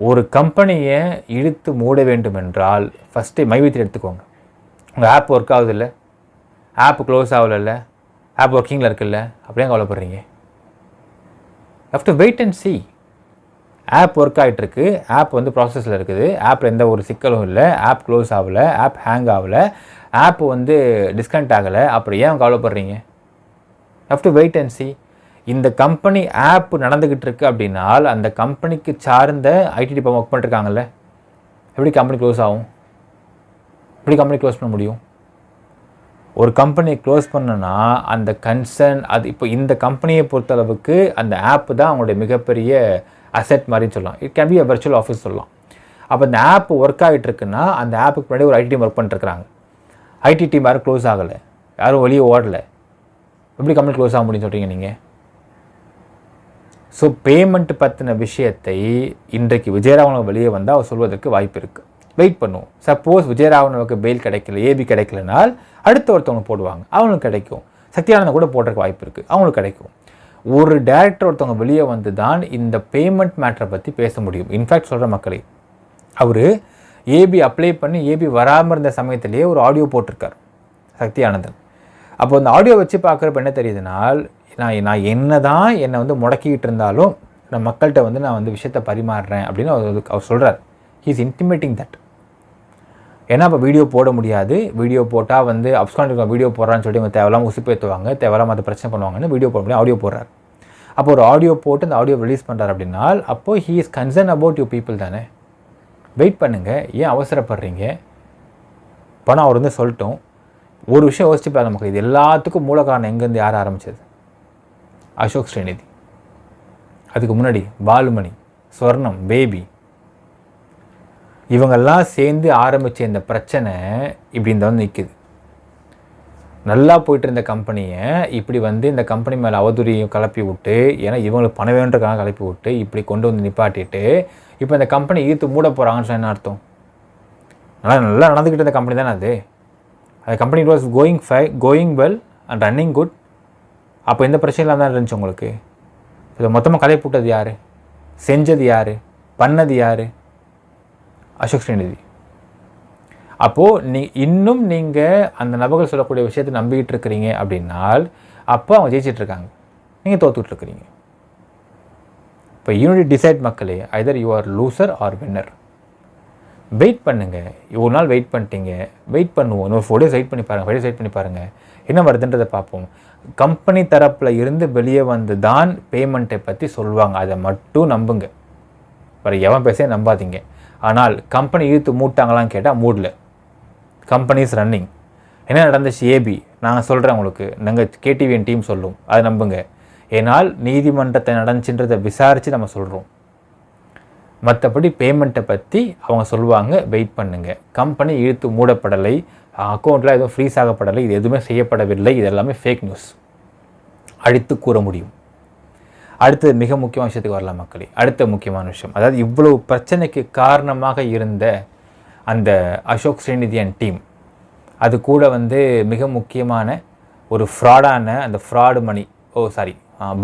Speaker 1: ஒரு கம்பெனியை இழுத்து மூட வேண்டும் என்றால் ஃபஸ்ட்டு மைவித்திரி எடுத்துக்கோங்க. உங்கள் ஆப் ஒர்க் ஆகுது இல்லை, ஆப் க்ளோஸ் ஆகலை, ஆப் ஒர்க்கிங்கில் இருக்குல்ல, அப்படியே கவலைப்படுறீங்க. How to wait and see. App work ஆகிட்டுருக்கு, ஆப் ப்ராசஸில் இருக்குது, ஆப்பில் எந்த ஒரு சிக்கலும் இல்லை, ஆப் க்ளோஸ் ஆகலை, ஆப் ஹேங் ஆகலை, ஆப் டிஸ்கனெக்ட் ஆகலை, அப்புறம் ஏன் கவலைப்படுறீங்க? How to wait and see. இந்த கம்பெனி ஆப் நடந்துக்கிட்டு இருக்கு அப்படின்னால் அந்த கம்பெனிக்கு சார்ந்த ஐடி டிபார்ட்மெண்ட் ஒர்க் பண்ணிருக்காங்கல்ல, எப்படி கம்பெனி க்ளோஸ் ஆகும்? எப்படி கம்பெனி க்ளோஸ் பண்ண முடியும்? ஒரு கம்பெனியை க்ளோஸ் பண்ணனா அந்த கன்சர்ன் அது இப்போ இந்த கம்பெனியை பொறுத்தளவுக்கு அந்த ஆப் தான் அவங்களுடைய மிகப்பெரிய அசெட் மாதிரின்னு சொல்லலாம். It can be a virtual office சொல்லலாம். அப்போ இந்த ஆப் ஒர்க் ஆகிட்டு இருக்குன்னா அந்த ஆப்புக்கு முன்னாடி ஒரு ஐடி டீம் ஒர்க் பண்ணிட்டுருக்காங்க. ஐடி டீம் யாரும் க்ளோஸ் ஆகலை, யாரும் வெளியே ஓடலை, எப்படி கம்பெனி க்ளோஸ் ஆக முடியும்னு சொல்கிறீங்க நீங்கள்? ஸோ பேமெண்ட் பற்றின விஷயத்தை இன்றைக்கு விஜயராகவன் வெளியே வந்தால் அவர் சொல்வதற்கு வாய்ப்பு இருக்குது. வெயிட் பண்ணுவோம். சப்போஸ் விஜயராகவனுக்கு பெயில் கிடைக்கல, ஏபி கிடைக்கலனால் அடுத்த ஒருத்தவங்க போடுவாங்க, அவங்களுக்கு கிடைக்கும். சக்தியானந்த கூட போடுறதுக்கு வாய்ப்பு இருக்குது, அவங்களுக்கு கிடைக்கும். ஒரு டைரக்டர் ஒருத்தவங்க வெளியே வந்து தான் இந்த பேமெண்ட் மேட்டரை பற்றி பேச முடியும். இன்ஃபேக்ட் சொல்கிற மக்களே, அவர் ஏபி அப்ளை பண்ணி ஏபி வராமல் இருந்த சமயத்திலேயே ஒரு ஆடியோ போட்டிருக்கார் சக்தியானந்தன். அப்போ அந்த ஆடியோ வச்சு பார்க்குறப்ப என்ன தெரியுதுனால், நான் என்ன தான் என்னை வந்து முடக்கிக்கிட்டு இருந்தாலும் நான் மக்கள்கிட்ட வந்து நான் வந்து விஷயத்தை பரிமாறுறேன் அப்படின்னு அவர் சொல்கிறார். He is intimidating that. ஏன்னா இப்போ வீடியோ போட முடியாது, வீடியோ போட்டால் வந்து அப்ஸ்காண்ட் வீடியோ போடுறான்னு சொல்லி அவங்க தேவையில்லாமல் உசுப்பேற்றுவாங்க, தேவையில்லாமல் அதை பிரச்சனை பண்ணுவாங்கன்னு வீடியோ போட முடியாது, ஆடியோ போடுறார். அப்போ ஒரு ஆடியோ போட்டு அந்த ஆடியோ ரிலீஸ் பண்ணுறாரு அப்படின்னால் அப்போது he is concern about you people தானே. வெயிட் பண்ணுங்கள், ஏன் அவசரப்படுறீங்க? பணம் அவர் வந்து சொல்லட்டும். ஒரு விஷயம் யோசிச்சு பாருங்க நமக்கு, இது எல்லாத்துக்கும் மூல காரணம் எங்கேருந்து யார் ஆரம்பித்தது? அசோக் ஸ்ரீநிதி. அதுக்கு முன்னாடி பாலுமணி, ஸ்வர்ணம், பேபி, இவங்கெல்லாம் சேர்ந்து ஆரம்பித்த இந்த பிரச்சனை இப்படி இந்த வந்து நிற்குது. நல்லா போயிட்டு இருந்த கம்பெனியை இப்படி வந்து இந்த கம்பெனி மேலே அவதூறியும் கிளப்பி விட்டு, ஏன்னா இவங்களுக்கு பணம் வேணுன்றக்காக கிளப்பி விட்டு இப்படி கொண்டு வந்து நிப்பாட்டிட்டு இப்போ இந்த கம்பெனி ஈர்த்து மூட போகிறாங்கன்னு என்ன அர்த்தம்? நல்லா நடந்துக்கிட்டு இருந்த கம்பெனி தானே அது. அந்த company was going well and running good. அப்போ எந்த பிரச்சனையும் தான் இருந்துச்சு உங்களுக்கு. இதை மொத்தமாக கலை போட்டது யார்? செஞ்சது யார்? பண்ணது யார்? அசோக் ஸ்ரீநிதி. அப்போது இன்னும் நீங்கள் அந்த நபர்கள் சொல்லக்கூடிய விஷயத்தை நம்பிக்கிட்டு இருக்கிறீங்க அப்படின்னால் அப்போ அவங்க ஜெயிச்சிட்ருக்காங்க, நீங்கள் தோத்துக்கிட்டு இருக்கிறீங்க. இப்போ யூனிட் டிசைட் மக்களே, either you are loser or winner. Wait பண்ணுங்கள். இவ்வளோ நாள் வெயிட் பண்ணிட்டீங்க, வெயிட் பண்ணுவோம். இன்னொரு 4 days வெயிட் பண்ணி பாருங்கள், 5 days வெயிட் பண்ணி பாருங்கள், என்ன வருதுன்றதை பார்ப்போம். கம்பெனி தரப்பில் இருந்து வெளியே வந்து தான் பேமெண்ட்டை பற்றி சொல்லுவாங்க, அதை மட்டும் நம்புங்க. வேறு எவன் பேச நம்பாதீங்க. ஆனால் கம்பெனி இழுத்து மூட்டாங்களான்னு கேட்டால் மூடல. Company is running. என்ன நடந்துச்சு ஏபி நாங்கள் சொல்கிறேன் உங்களுக்கு, நாங்கள் கேடிவிஎன் டீம் சொல்லும், அதை நம்புங்க. ஏனால் நீதிமன்றத்தை நடந்துச்சுன்றதை விசாரித்து நம்ம சொல்கிறோம். மற்றபடி பேமெண்ட்டை பற்றி அவங்க சொல்லுவாங்க, வெயிட் பண்ணுங்கள். கம்பெனி இழுத்து மூடப்படலை, அக்கௌண்ட்டில் எதுவும் ஃப்ரீஸ் ஆகப்படலை, இது எதுவுமே செய்யப்படவில்லை, இது எல்லாமே ஃபேக் நியூஸ் அடித்து கூற முடியும். அடுத்தது மிக முக்கியமான விஷயத்துக்கு வரலாம் மக்களே. அடுத்த முக்கியமான விஷயம், அதாவது இவ்வளவு பிரச்சனைக்கு காரணமாக இருந்த அந்த அசோக் ஸ்ரீநிதி அண்ட் டீம், அது கூட வந்து மிக முக்கியமான ஒரு ஃப்ராடான அந்த ஃப்ராடு மணி,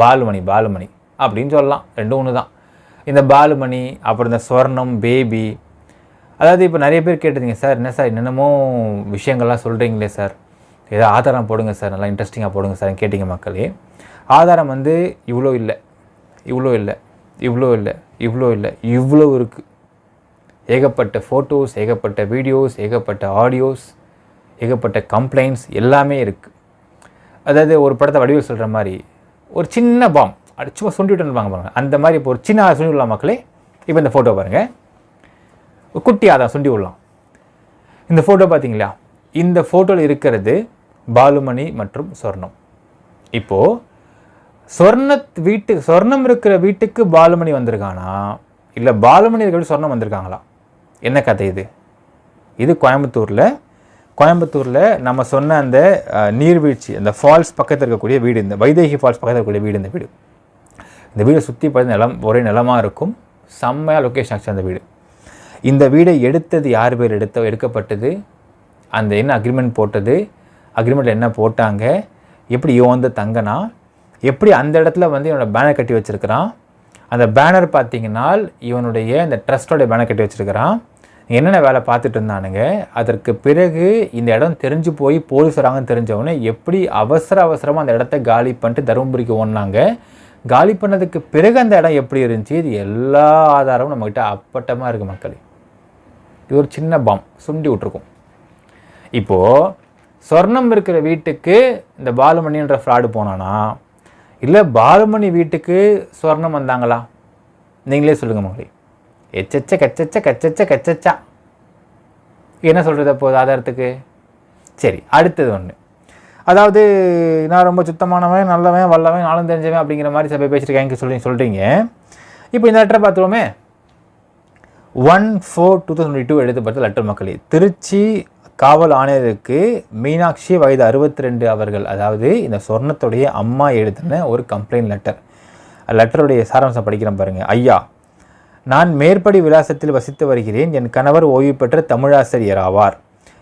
Speaker 1: பாலுமணி அப்படின்னு சொல்லலாம், ரெண்டும் ஒன்று தான். இந்த பாலுமணி அப்புறம் இந்த ஸ்வர்ணம், பேபி, அதாவது இப்போ நிறைய பேர் கேட்டிருந்தீங்க, சார் என்ன சார் என்னென்னமோ விஷயங்கள்லாம் சொல்கிறீங்களே சார், ஏதோ ஆதாரம் போடுங்க சார், நல்லா இன்ட்ரெஸ்டிங்காக போடுங்க சார் கேட்டிங்க மக்களே. ஆதாரம் வந்து இவ்வளோ இல்லை, இவ்வளோ இல்லை, இவ்வளோ இல்லை, இவ்வளோ இல்லை, இவ்வளோ இருக்குது. ஏகப்பட்ட ஃபோட்டோஸ், ஏகப்பட்ட வீடியோஸ், ஏகப்பட்ட ஆடியோஸ், ஏகப்பட்ட கம்ப்ளைண்ட்ஸ் எல்லாமே இருக்குது. அதாவது ஒரு படத்தை வடிவில் சொல்கிற மாதிரி ஒரு சின்ன பாம் சும்மா சுண்டி விட்டுன்னு பாருங்க, அந்த மாதிரி இப்போ ஒரு சின்ன சுண்டி விடலாம் மக்களே. இப்போ இந்த ஃபோட்டோ பாருங்கள், ஒரு குட்டி ஆதாரம் சுண்டி விடலாம். இந்த ஃபோட்டோ பார்த்தீங்களா? இந்த ஃபோட்டோவில் இருக்கிறது பாலுமணி மற்றும் சொர்ணம். இப்போது சொர்ணம் இருக்கிற வீட்டுக்கு பாலுமணி வந்திருக்கானா, இல்லை பாலுமணி இருக்கிற வீட்டு சொர்ணம் வந்திருக்காங்களா? என்ன கதை இது? இது கோயம்புத்தூரில் நம்ம சொன்ன அந்த நீர்வீழ்ச்சி, அந்த ஃபால்ஸ் பக்கத்தில் இருக்கக்கூடிய வீடு, இந்த வைதேகி ஃபால்ஸ் பக்கத்தில் இருக்கக்கூடிய வீடு. இந்த வீடை சுற்றி பார்த்து ஒரே நிலமாக இருக்கும், செம்மையாக லொக்கேஷன் ஆச்சு அந்த வீடு. இந்த வீடை எடுத்தது யார் பேர் எடுக்கப்பட்டது, அந்த என்ன அக்ரிமெண்ட் போட்டது, அக்ரிமெண்ட்டில் என்ன போட்டாங்க, எப்படி இவன் வந்து தங்கனா, எப்படி அந்த இடத்துல வந்து இவனோட பேனர் கட்டி வச்சுருக்கிறான். அந்த பேனர் பார்த்தீங்கன்னா இவனுடைய இந்த ட்ரஸ்ட்டோடைய பேனர் கட்டி வச்சுருக்கிறான். என்னென்ன வேலை பார்த்துட்டு இருந்தானுங்க. அதற்கு பிறகு இந்த இடம் தெரிஞ்சு போய் போலீஸ் வராங்கன்னு தெரிஞ்சவொடனே எப்படி அவசரமாக அந்த இடத்த காலி பண்ணிட்டு தருமபுரிக்கு ஓடினாங்க. காலி பண்ணதுக்கு பிறகு அந்த இடம் எப்படி இருந்துச்சு, இது எல்லா ஆதாரமும் நம்மக்கிட்ட அப்பட்டமாக இருக்குது மக்களே. இது ஒரு சின்ன பாம் சுண்டி விட்ருக்கும். இப்போது சொர்ணம் இருக்கிற வீட்டுக்கு இந்த பாலுமணின்ற ஃப்ராடு போனானா, இல்லை பாலுமணி வீட்டுக்கு சொர்ணம் வந்தாங்களா? நீங்களே சொல்லுங்கள் மக்களே. கச்சச்சா என்ன சொல்கிறது அப்போது ஆதாரத்துக்கு? சரி, அடுத்தது ஒன்று, அதாவது நான் ரொம்ப சுத்தமானவன், நல்லவன், வல்லவன், நாளும் தெரிஞ்சவன் அப்படிங்கிற மாதிரி சபை பேசியிருக்காங்க சொல்கிறீங்க. இப்போ இந்த லெட்டரை பார்த்துருவோமே. 1/4/2022 எழுதப்பட்ட லெட்டர் மக்களே. திருச்சி காவல் ஆணையருக்கு மீனாட்சி வயது 62 அவர்கள், அதாவது இந்த சொர்ணத்துடைய அம்மா எழுதின ஒரு கம்ப்ளைண்ட் லெட்டர். லெட்டருடைய சாராம்சம் படிக்கிறேன் பாருங்க. ஐயா, நான் மேற்படி விலாசத்தில் வசித்து வருகிறேன். என் கணவர் ஓய்வு பெற்ற தமிழாசிரியர் ஆவார்.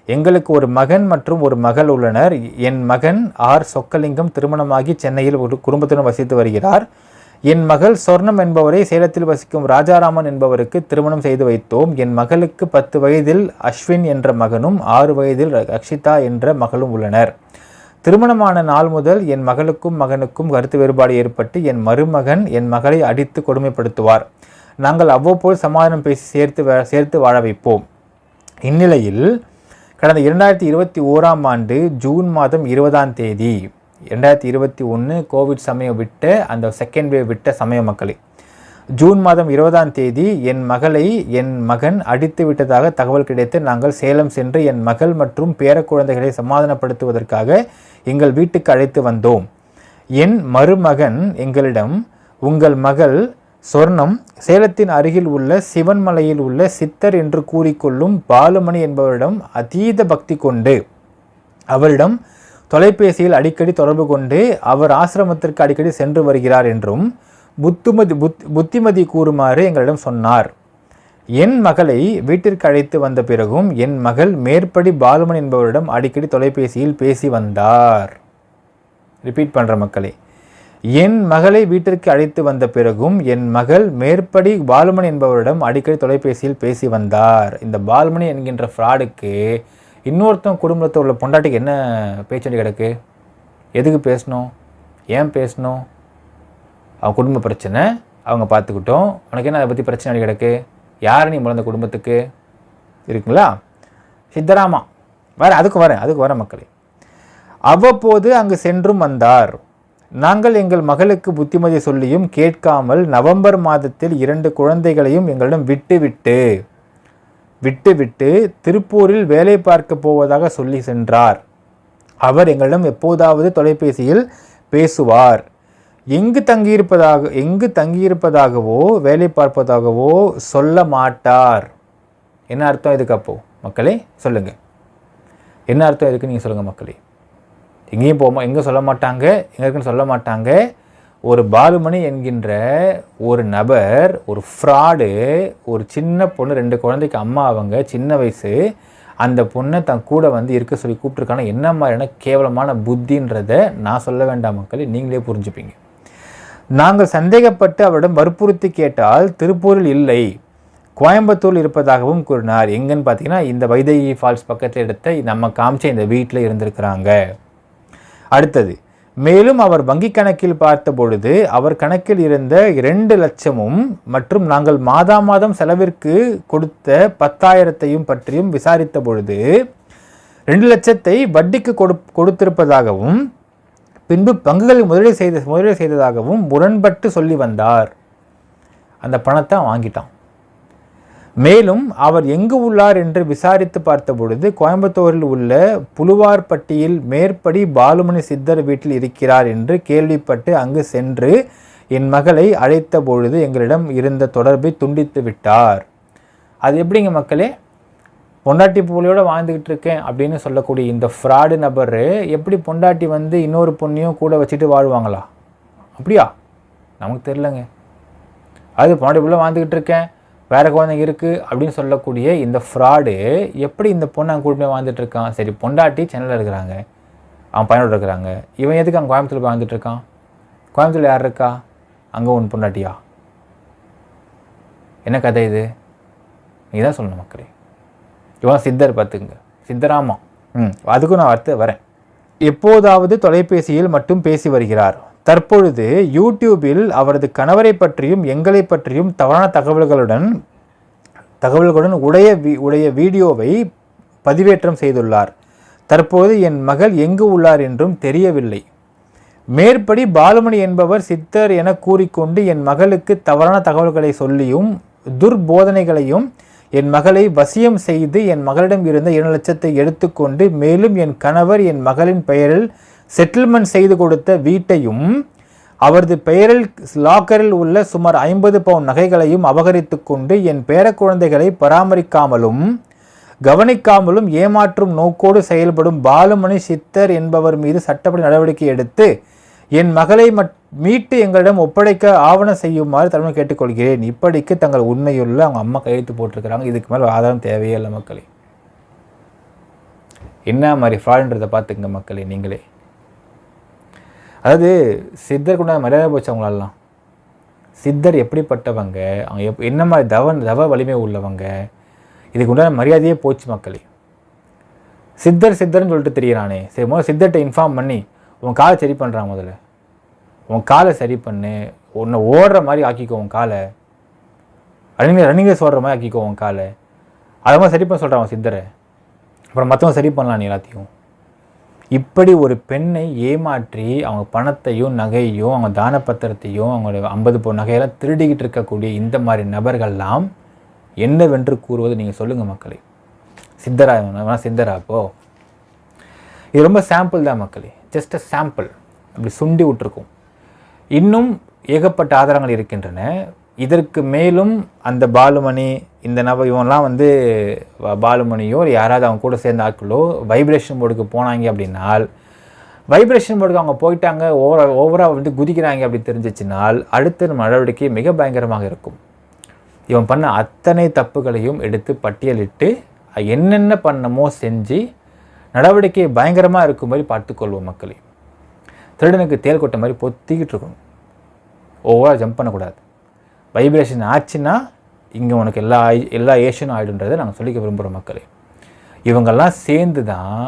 Speaker 1: எங்களுக்கு ஒரு மகன் மற்றும் ஒரு மகள் உள்ளனர். என் மகன் ஆர் சொக்கலிங்கம் திருமணமாகி சென்னையில் ஒரு குடும்பத்துடன் வசித்து வருகிறார். என் மகள் சொர்ணம் என்பவரை சேலத்தில் வசிக்கும் ராஜாராமன் என்பவருக்கு திருமணம் செய்து வைத்தோம். என் மகளுக்கு 10 வயதில் அஸ்வின் என்ற மகனும் 6 வயதில் ரக்ஷிதா என்ற மகளும் உள்ளனர். திருமணமான நாள் முதல் என் மகளுக்கும் மகனுக்கும் கருத்து வேறுபாடு ஏற்பட்டு என் மருமகன் என் மகளை அடித்து கொடுமைப்படுத்துவார். நாங்கள் அவ்வப்போது சமாதானம் பேசி சேர்த்து வாழ வைப்போம். இந்நிலையில் கடந்த 2021 ஆண்டு ஜூன் மாதம் 20ஆம் தேதி 2021 கோவிட் சமயம் விட்ட அந்த செகண்ட் வேவ் விட்ட சமய மக்களே, ஜூன் மாதம் 20ஆம் தேதி என் மகளை என் மகன் அடித்து விட்டதாக தகவல் கிடைத்து நாங்கள் சேலம் சென்று என் மகள் மற்றும் பேர குழந்தைகளை சமாதானப்படுத்துவதற்காக எங்கள் வீட்டுக்கு அழைத்து வந்தோம். என் மருமகன் எங்களிடம், உங்கள் மகள் சொர்ணம் சேலத்தின் அருகில் உள்ள சிவன்மலையில் உள்ள சித்தர் என்று கூறிக்கொள்ளும் பாலுமணி என்பவரிடம் அதீத பக்தி கொண்டு அவரிடம் தொலைபேசியில் அடிக்கடி தொடர்பு கொண்டு அவர் ஆசிரமத்திற்கு அடிக்கடி சென்று வருகிறார் என்றும் புத்திமதி கூறுமாறு எங்களிடம் சொன்னார். என் மகளை வீட்டிற்கு அழைத்து வந்த பிறகும் என் மகள் மேற்படி பாலுமணி என்பவரிடம் அடிக்கடி தொலைபேசியில் பேசி வந்தார். ரிப்பீட் பண்ணுற மக்களே, என் மகளை வீட்டிற்கு அழைத்து வந்த பிறகும் என் மகள் மேற்படி பாலுமணி என்பவரிடம் அடிக்கடி தொலைபேசியில் பேசி வந்தார். இந்த பாலுமணி என்கின்ற ஃப்ராடுக்கு இன்னொருத்தன் குடும்பத்தில் உள்ள பொண்டாட்டிக்கு என்ன பேச்சண்டி கிடக்கு? எதுக்கு பேசணும்? ஏன் பேசணும்? அவன் குடும்ப பிரச்சனை அவங்க பார்த்துக்கிட்டோம். உனக்கு என்ன அதை பற்றி பிரச்சனை கிடக்கு? யார் நீ முழந்த குடும்பத்துக்கு இருக்குங்களா? சித்தராமா அதுக்கு வரேன் மக்களே. அவ்வப்போது அங்கு சென்றும் வந்தார். நாங்கள் எங்கள் மகளுக்கு புத்திமதி சொல்லியும் கேட்காமல் நவம்பர் மாதத்தில் 2 குழந்தைகளையும் எங்களிடம் விட்டுவிட்டு திருப்பூரில் வேலை பார்க்க போவதாக சொல்லி சென்றார். அவர் எங்களிடம் எப்போதாவது தொலைபேசியில் பேசுவார். எங்கு தங்கியிருப்பதாகவோ வேலை பார்ப்பதாகவோ சொல்ல மாட்டார். என்ன அர்த்தம் இதுக்கு? அப்போ மக்களே சொல்லுங்க, என்ன அர்த்தம் இதுக்கு நீங்கள் சொல்லுங்க மக்களே. எங்கேயும் எங்கே சொல்ல மாட்டாங்க, எங்கே இருக்குன்னு சொல்ல மாட்டாங்க. ஒரு பாலுமணி என்கின்ற ஒரு நபர், ஒரு ஃப்ராடு, ஒரு சின்ன பொண்ணு, 2 குழந்தைக்கு அம்மா, அவங்க சின்ன வயசு, அந்த பொண்ணை தன் கூட இருக்க சொல்லி கூப்பிட்டுருக்கான என்ன மாதிரியான கேவலமான புத்தின்றதை நான் சொல்ல வேண்டாம் மக்களே, நீங்களே புரிஞ்சுப்பீங்க. நாங்கள் சந்தேகப்பட்டு அவரிடம் வற்புறுத்தி கேட்டால் திருப்பூரில் இல்லை, கோயம்புத்தூர் இருப்பதாகவும் கூறினார். எங்கன்னு பார்த்தீங்கன்னா இந்த வைதேகி ஃபால்ஸ் பக்கத்தில் எடுத்த நம்ம காமிச்ச இந்த வீட்டில் இருந்திருக்கிறாங்க. அடுத்தது, மேலும் அவர் வங்கி கணக்கில் பார்த்த பொழுது அவர் கணக்கில் இருந்த 2 லட்சமும் மற்றும் நாங்கள் மாதம் செலவிற்கு கொடுத்த 10,000 பற்றியும் விசாரித்த பொழுது 2 லட்சத்தை வட்டிக்கு கொடுத்திருப்பதாகவும் பின்பு பங்குகளில் முதலீடு செய்ததாகவும் முரண்பட்டு சொல்லி வந்தார். அந்த பணத்தை வாங்கிட்டான். மேலும் அவர் எங்கு உள்ளார் என்று விசாரித்து பார்த்த பொழுது கோயம்புத்தூரில் உள்ள புலுவார்பட்டியில் மேற்படி பாலுமணி சித்தர் வீட்டில் இருக்கிறார் என்று கேள்விப்பட்டு அங்கு சென்று என் மகளை அழைத்த பொழுது எங்களிடம் இருந்த தொடர்பை துண்டித்து விட்டார். அது எப்படிங்க மக்களே? பொண்டாட்டி போலியோட வாழ்ந்துக்கிட்டு இருக்கேன் அப்படின்னு சொல்லக்கூடிய இந்த ஃப்ராடு நபர் எப்படி பொண்டாட்டி இன்னொரு பொண்ணையும் கூட வச்சுட்டு வாழ்வாங்களா? அப்படியா? நமக்கு தெரியலங்க. அது பொண்டாட்டி போல வாழ்ந்துக்கிட்டு இருக்கேன், வேறு குழந்தைங்க இருக்குது அப்படின்னு சொல்லக்கூடிய இந்த ஃப்ராடு எப்படி இந்த பொண்ணை அங்கே கூட்டமே வாழ்ந்துட்டு இருக்கான்? சரி, பொண்டாட்டி சென்னையில் இருக்கிறாங்க, அவன் பையனோட இருக்கிறாங்க, இவன் எதுக்கு அங்கே கோயம்புத்தூர் வாழ்ந்துட்டு இருக்கான்? கோயம்புத்தூரில் யார் இருக்கா? அங்கே ஒன்று பொண்டாட்டியா? என்ன கதை இது? நீ தான் சொல்லணும் மக்களே. இவன் சித்தர் பார்த்துங்க, சித்தராமா. அதுக்கும் நான் அடுத்து வரேன். எப்போதாவது தொலைபேசியில் மட்டும் பேசி வருகிறார். தற்பொழுது யூடியூபில் அவரது கணவரை பற்றியும் எங்களை பற்றியும் தவறான தகவல்களுடன் உடைய வீடியோவை பதிவேற்றம் செய்துள்ளார். தற்போது என் மகள் எங்கு உள்ளார் என்றும் தெரியவில்லை. மேற்படி பாலுமணி என்பவர் சித்தர் என கூறிக்கொண்டு என் மகளுக்கு தவறான தகவல்களை சொல்லியும் துர்போதனைகளையும் என் மகளை வசியம் செய்து என் மகளிடம் இருந்த 2 லட்சத்தை எடுத்துக்கொண்டு மேலும் என் கணவர் என் மகளின் பெயரில் செட்டில்மெண்ட் செய்து கொடுத்த வீட்டையும் அவரது பெயரில் லாக்கரில் உள்ள சுமார் 50 பவுன் நகைகளையும் அபகரித்து கொண்டு என் பேரக்குழந்தைகளை பராமரிக்காமலும் கவனிக்காமலும் ஏமாற்றும் நோக்கோடு செயல்படும் பாலுமணி சித்தர் என்பவர் மீது சட்டப்படி நடவடிக்கை எடுத்து என் மகளை மீட்டு எங்களிடம் ஒப்படைக்க ஆவணம் செய்யுமாறு தலைமை கேட்டுக்கொள்கிறேன். இப்படிக்கு தங்கள் உண்மையுள்ள அவங்க அம்மா கையெழுத்து போட்டிருக்கிறாங்க. இதுக்கு மேலே ஆதாரம் தேவையே இல்லை மக்களே. என்ன மாதிரி ஃப்ராடுன்றதை பார்த்துங்க மக்களே நீங்களே. அதாவது சித்தர் கூட மரியாதை போச்சு அவங்களெல்லாம். சித்தர் எப்படிப்பட்டவங்க, அவங்க என்ன மாதிரி தவ வலிமை உள்ளவங்க, இதுக்கு உண்டான மரியாதையே போச்சு மக்களே. சித்தர்னு சொல்லிட்டு தெரியறானே, சரி முதல்ல சித்தர்கிட்ட இன்ஃபார்ம் பண்ணி உன் காலை சரி பண்ணுறான். முதல்ல உன் காலை சரி பண்ணு, உன்னை ஓடுற மாதிரி ஆக்கிக்கோ, உன் காலை ரன்னிங் ஓடுற மாதிரி ஆக்கிக்கோ உன் காலை. அதை மாதிரி சரி பண்ண சொல்கிறான் சித்தரை. அப்புறம் மற்றவங்க சரி பண்ணலாம் நீ எல்லாத்தையும். இப்படி ஒரு பெண்ணை ஏமாற்றி அவங்க பணத்தையும் நகையையும் அவங்க தான பத்திரத்தையும் அவங்களோட 50 பவுன் நகையெல்லாம் திருடிக்கிட்டு இருக்கக்கூடிய இந்த மாதிரி நபர்கள்லாம் என்னவென்று கூறுவது நீங்கள் சொல்லுங்கள் மக்களே. சித்தரா அப்போ இது ரொம்ப சாம்பிள் தான் மக்களே, ஜஸ்ட் அ சாம்பிள். அப்படி சுண்டி விட்டுருக்கும். இன்னும் ஏகப்பட்ட ஆதாரங்கள் இருக்கின்றன. இதற்கு மேலும் அந்த பாலுமணி இந்த இவன்லாம் வந்து பாலுமணியோ யாராவது அவங்க கூட சேர்ந்த ஆட்களோ வைப்ரேஷன் போர்டுக்கு போனாங்க அப்படின்னால், வைப்ரேஷன் போர்டுக்கு அவங்க போயிட்டாங்க, ஓவராக வந்து குதிக்கிறாங்க அப்படி தெரிஞ்சிச்சினால் அடுத்த நடவடிக்கை மிக பயங்கரமாக இருக்கும். இவன் பண்ண அத்தனை தப்புகளையும் எடுத்து பட்டியலிட்டு என்னென்ன பண்ணமோ செஞ்சு நடவடிக்கை பயங்கரமாக இருக்கும் மாதிரி பார்த்துக்கொள்வோம் மக்களே. திருடனுக்கு தேல் கொட்ட மாதிரி பொத்திக்கிட்டு இருக்கணும். ஓவராக ஜம்ப் பண்ணக்கூடாது. வைப்ரேஷன் ஆச்சுன்னா இங்கே உனக்கு எல்லா ஏஷனும் ஆகிடுன்றதை நாங்கள் சொல்லிக்க விரும்புகிறோம் மக்களே. இவங்கெல்லாம் சேர்ந்து தான்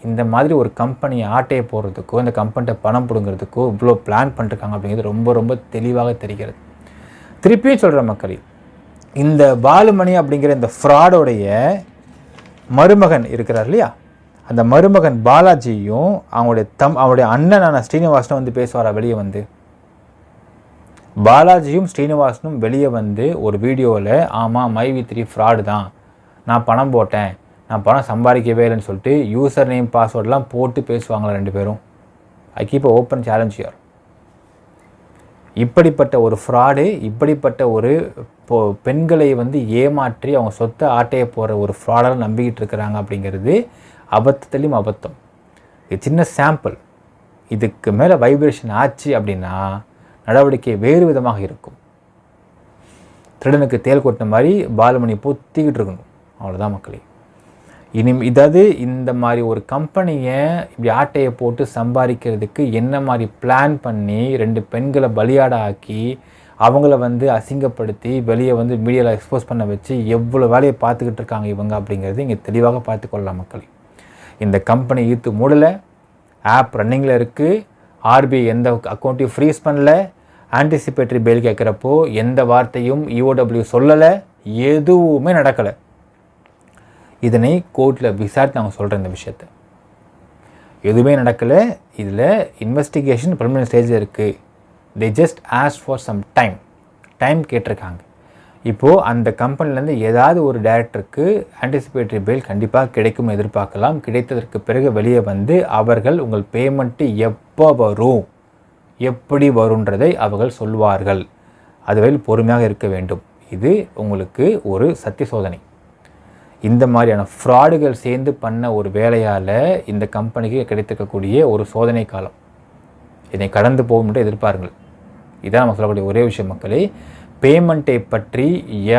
Speaker 1: இந்த மாதிரி ஒரு கம்பெனியை ஆட்டையை போடுறதுக்கோ இந்த கம்பெனிட்ட பணம் பிடுங்கிறதுக்கோ இவ்வளோ பிளான் பண்ணிருக்காங்க அப்படிங்கிறது ரொம்ப ரொம்ப தெளிவாக தெரிகிறது. திருப்பியும் சொல்கிற மக்களே, இந்த பாலுமணி அப்படிங்கிற இந்த ஃப்ராடோடைய மருமகன் இருக்கிறார் இல்லையா, அந்த மருமகன் பாலாஜியும் அவங்களுடைய அண்ணனான ஸ்ரீனிவாசனும் வந்து பேசுவாரா வெளியே வந்து. பாலாஜியும் ஸ்ரீனிவாசனும் வெளியே வந்து ஒரு வீடியோவில் ஆமாம் மைவி3 ஃப்ராடு தான், நான் பணம் போட்டேன், நான் பணம் சம்பாதிக்கவே இல்லைன்னு சொல்லிட்டு யூசர் நேம் பாஸ்வேர்டெலாம் போட்டு பேசுவாங்களா 2 பேரும். I keep open challenge here. இப்படிப்பட்ட ஒரு ஃப்ராடு, இப்படிப்பட்ட ஒரு பெண்களை வந்து ஏமாற்றி அவங்க சொத்தை ஆட்டையை போகிற ஒரு ஃப்ராடெல்லாம் நம்பிக்கிட்டு இருக்கிறாங்க அப்படிங்கிறது அபத்தத்துலேயும் அபத்தம். இது சின்ன சாம்பிள். இதுக்கு மேலே வைப்ரேஷன் ஆச்சு அப்படின்னா நடவடிக்கை வேறு விதமாக இருக்கும். திருடனுக்கு தேல் கொட்டின மாதிரி பாலுமணி பொத்திக்கிட்டு இருக்கணும். அவ்வளோதான் மக்களே. இதாவது இந்த மாதிரி ஒரு கம்பெனியை இப்படி ஆட்டையை போட்டு சம்பாதிக்கிறதுக்கு என்ன மாதிரி பிளான் பண்ணி 2 பெண்களை பலியாட ஆக்கி அவங்கள வந்து அசிங்கப்படுத்தி வெளியே வந்து மீடியாவில் எக்ஸ்போஸ் பண்ண வச்சு எவ்வளோ வேலையை பார்த்துக்கிட்டு இருக்காங்க இவங்க அப்படிங்கிறது இங்கே தெளிவாக பார்த்துக்கொள்ளலாம் மக்களே. இந்த கம்பெனி ஈத்து மூடலை, ஆப் ரன்னிங்கில் இருக்குது, ஆர்பிஐ எந்த அக்கௌண்ட்டையும் ஃப்ரீஸ் பண்ணல, ஆன்டிசிபேட்டரி பெயில் கேட்குறப்போ எந்த வார்த்தையும் இஓடபிள்யூ சொல்லலை, எதுவுமே நடக்கலை. இதனை கோர்ட்டில் விசாரித்து நாங்கள் சொல்கிறேன். இந்த விஷயத்தை எதுவுமே நடக்கலை. இதில் இன்வெஸ்டிகேஷன் ப்ரிலிமினரி ஸ்டேஜில் இருக்குது. They just ask for some time கேட்டிருக்காங்க. இப்போது அந்த கம்பெனிலேருந்து ஏதாவது ஒரு டைரக்டருக்கு ஆன்டிசிபேட்டரி பெயில் கண்டிப்பாக கிடைக்கும் எதிர்பார்க்கலாம். கிடைத்ததற்கு பிறகு வெளியே வந்து அவர்கள் உங்கள் பேமெண்ட்டு எப்போ வரும், எப்படி வருன்றதை அவர்கள் சொல்வார்கள். அதுவரை பொறுமையாக இருக்க வேண்டும். இது உங்களுக்கு ஒரு சத்திய சோதனை. இந்த மாதிரியான ஃப்ராடுகள் சேர்ந்து பண்ண ஒரு வேலையால் இந்த கம்பெனிக்கு கிடைத்திருக்கக்கூடிய ஒரு சோதனை காலம். இதை கடந்து போகும் என்று எதிர்பாருங்கள். இதான் நம்ம சொல்லக்கூடிய ஒரே விஷயம் மக்களே. பேமெண்ட்டை பற்றி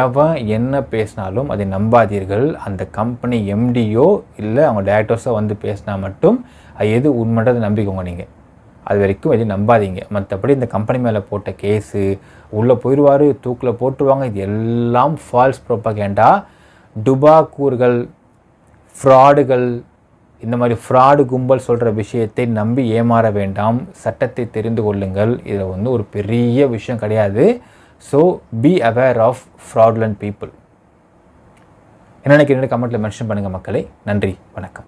Speaker 1: எவன் என்ன பேசினாலும் அதை நம்பாதீர்கள். அந்த கம்பெனி எம்டியோ இல்லை அவங்க டைரக்டர்ஸோ வந்து பேசினா மட்டும் எது உண்மைன்றதை நம்பிக்கோங்க. நீங்கள் அது வரைக்கும் எதுவும் நம்பாதீங்க. மற்றபடி இந்த கம்பெனி மேலே போட்ட கேஸு உள்ளே போயிடுவார், தூக்கில் போட்டுருவாங்க, இது எல்லாம் ஃபால்ஸ் ப்ரோபகேண்டா. டுபாக்கூர்கள், ஃப்ராடுகள், இந்த மாதிரி ஃப்ராடு கும்பல் சொல்கிற விஷயத்தை நம்பி ஏமாற வேண்டாம். சட்டத்தை தெரிந்து கொள்ளுங்கள். இதில் வந்து ஒரு பெரிய விஷயம் கிடையாது. So be aware of fraudulent people. என்ன நினைக்கிறீங்க கமெண்ட்டில் மென்ஷன் பண்ணுங்கள் மக்களே. நன்றி, வணக்கம்.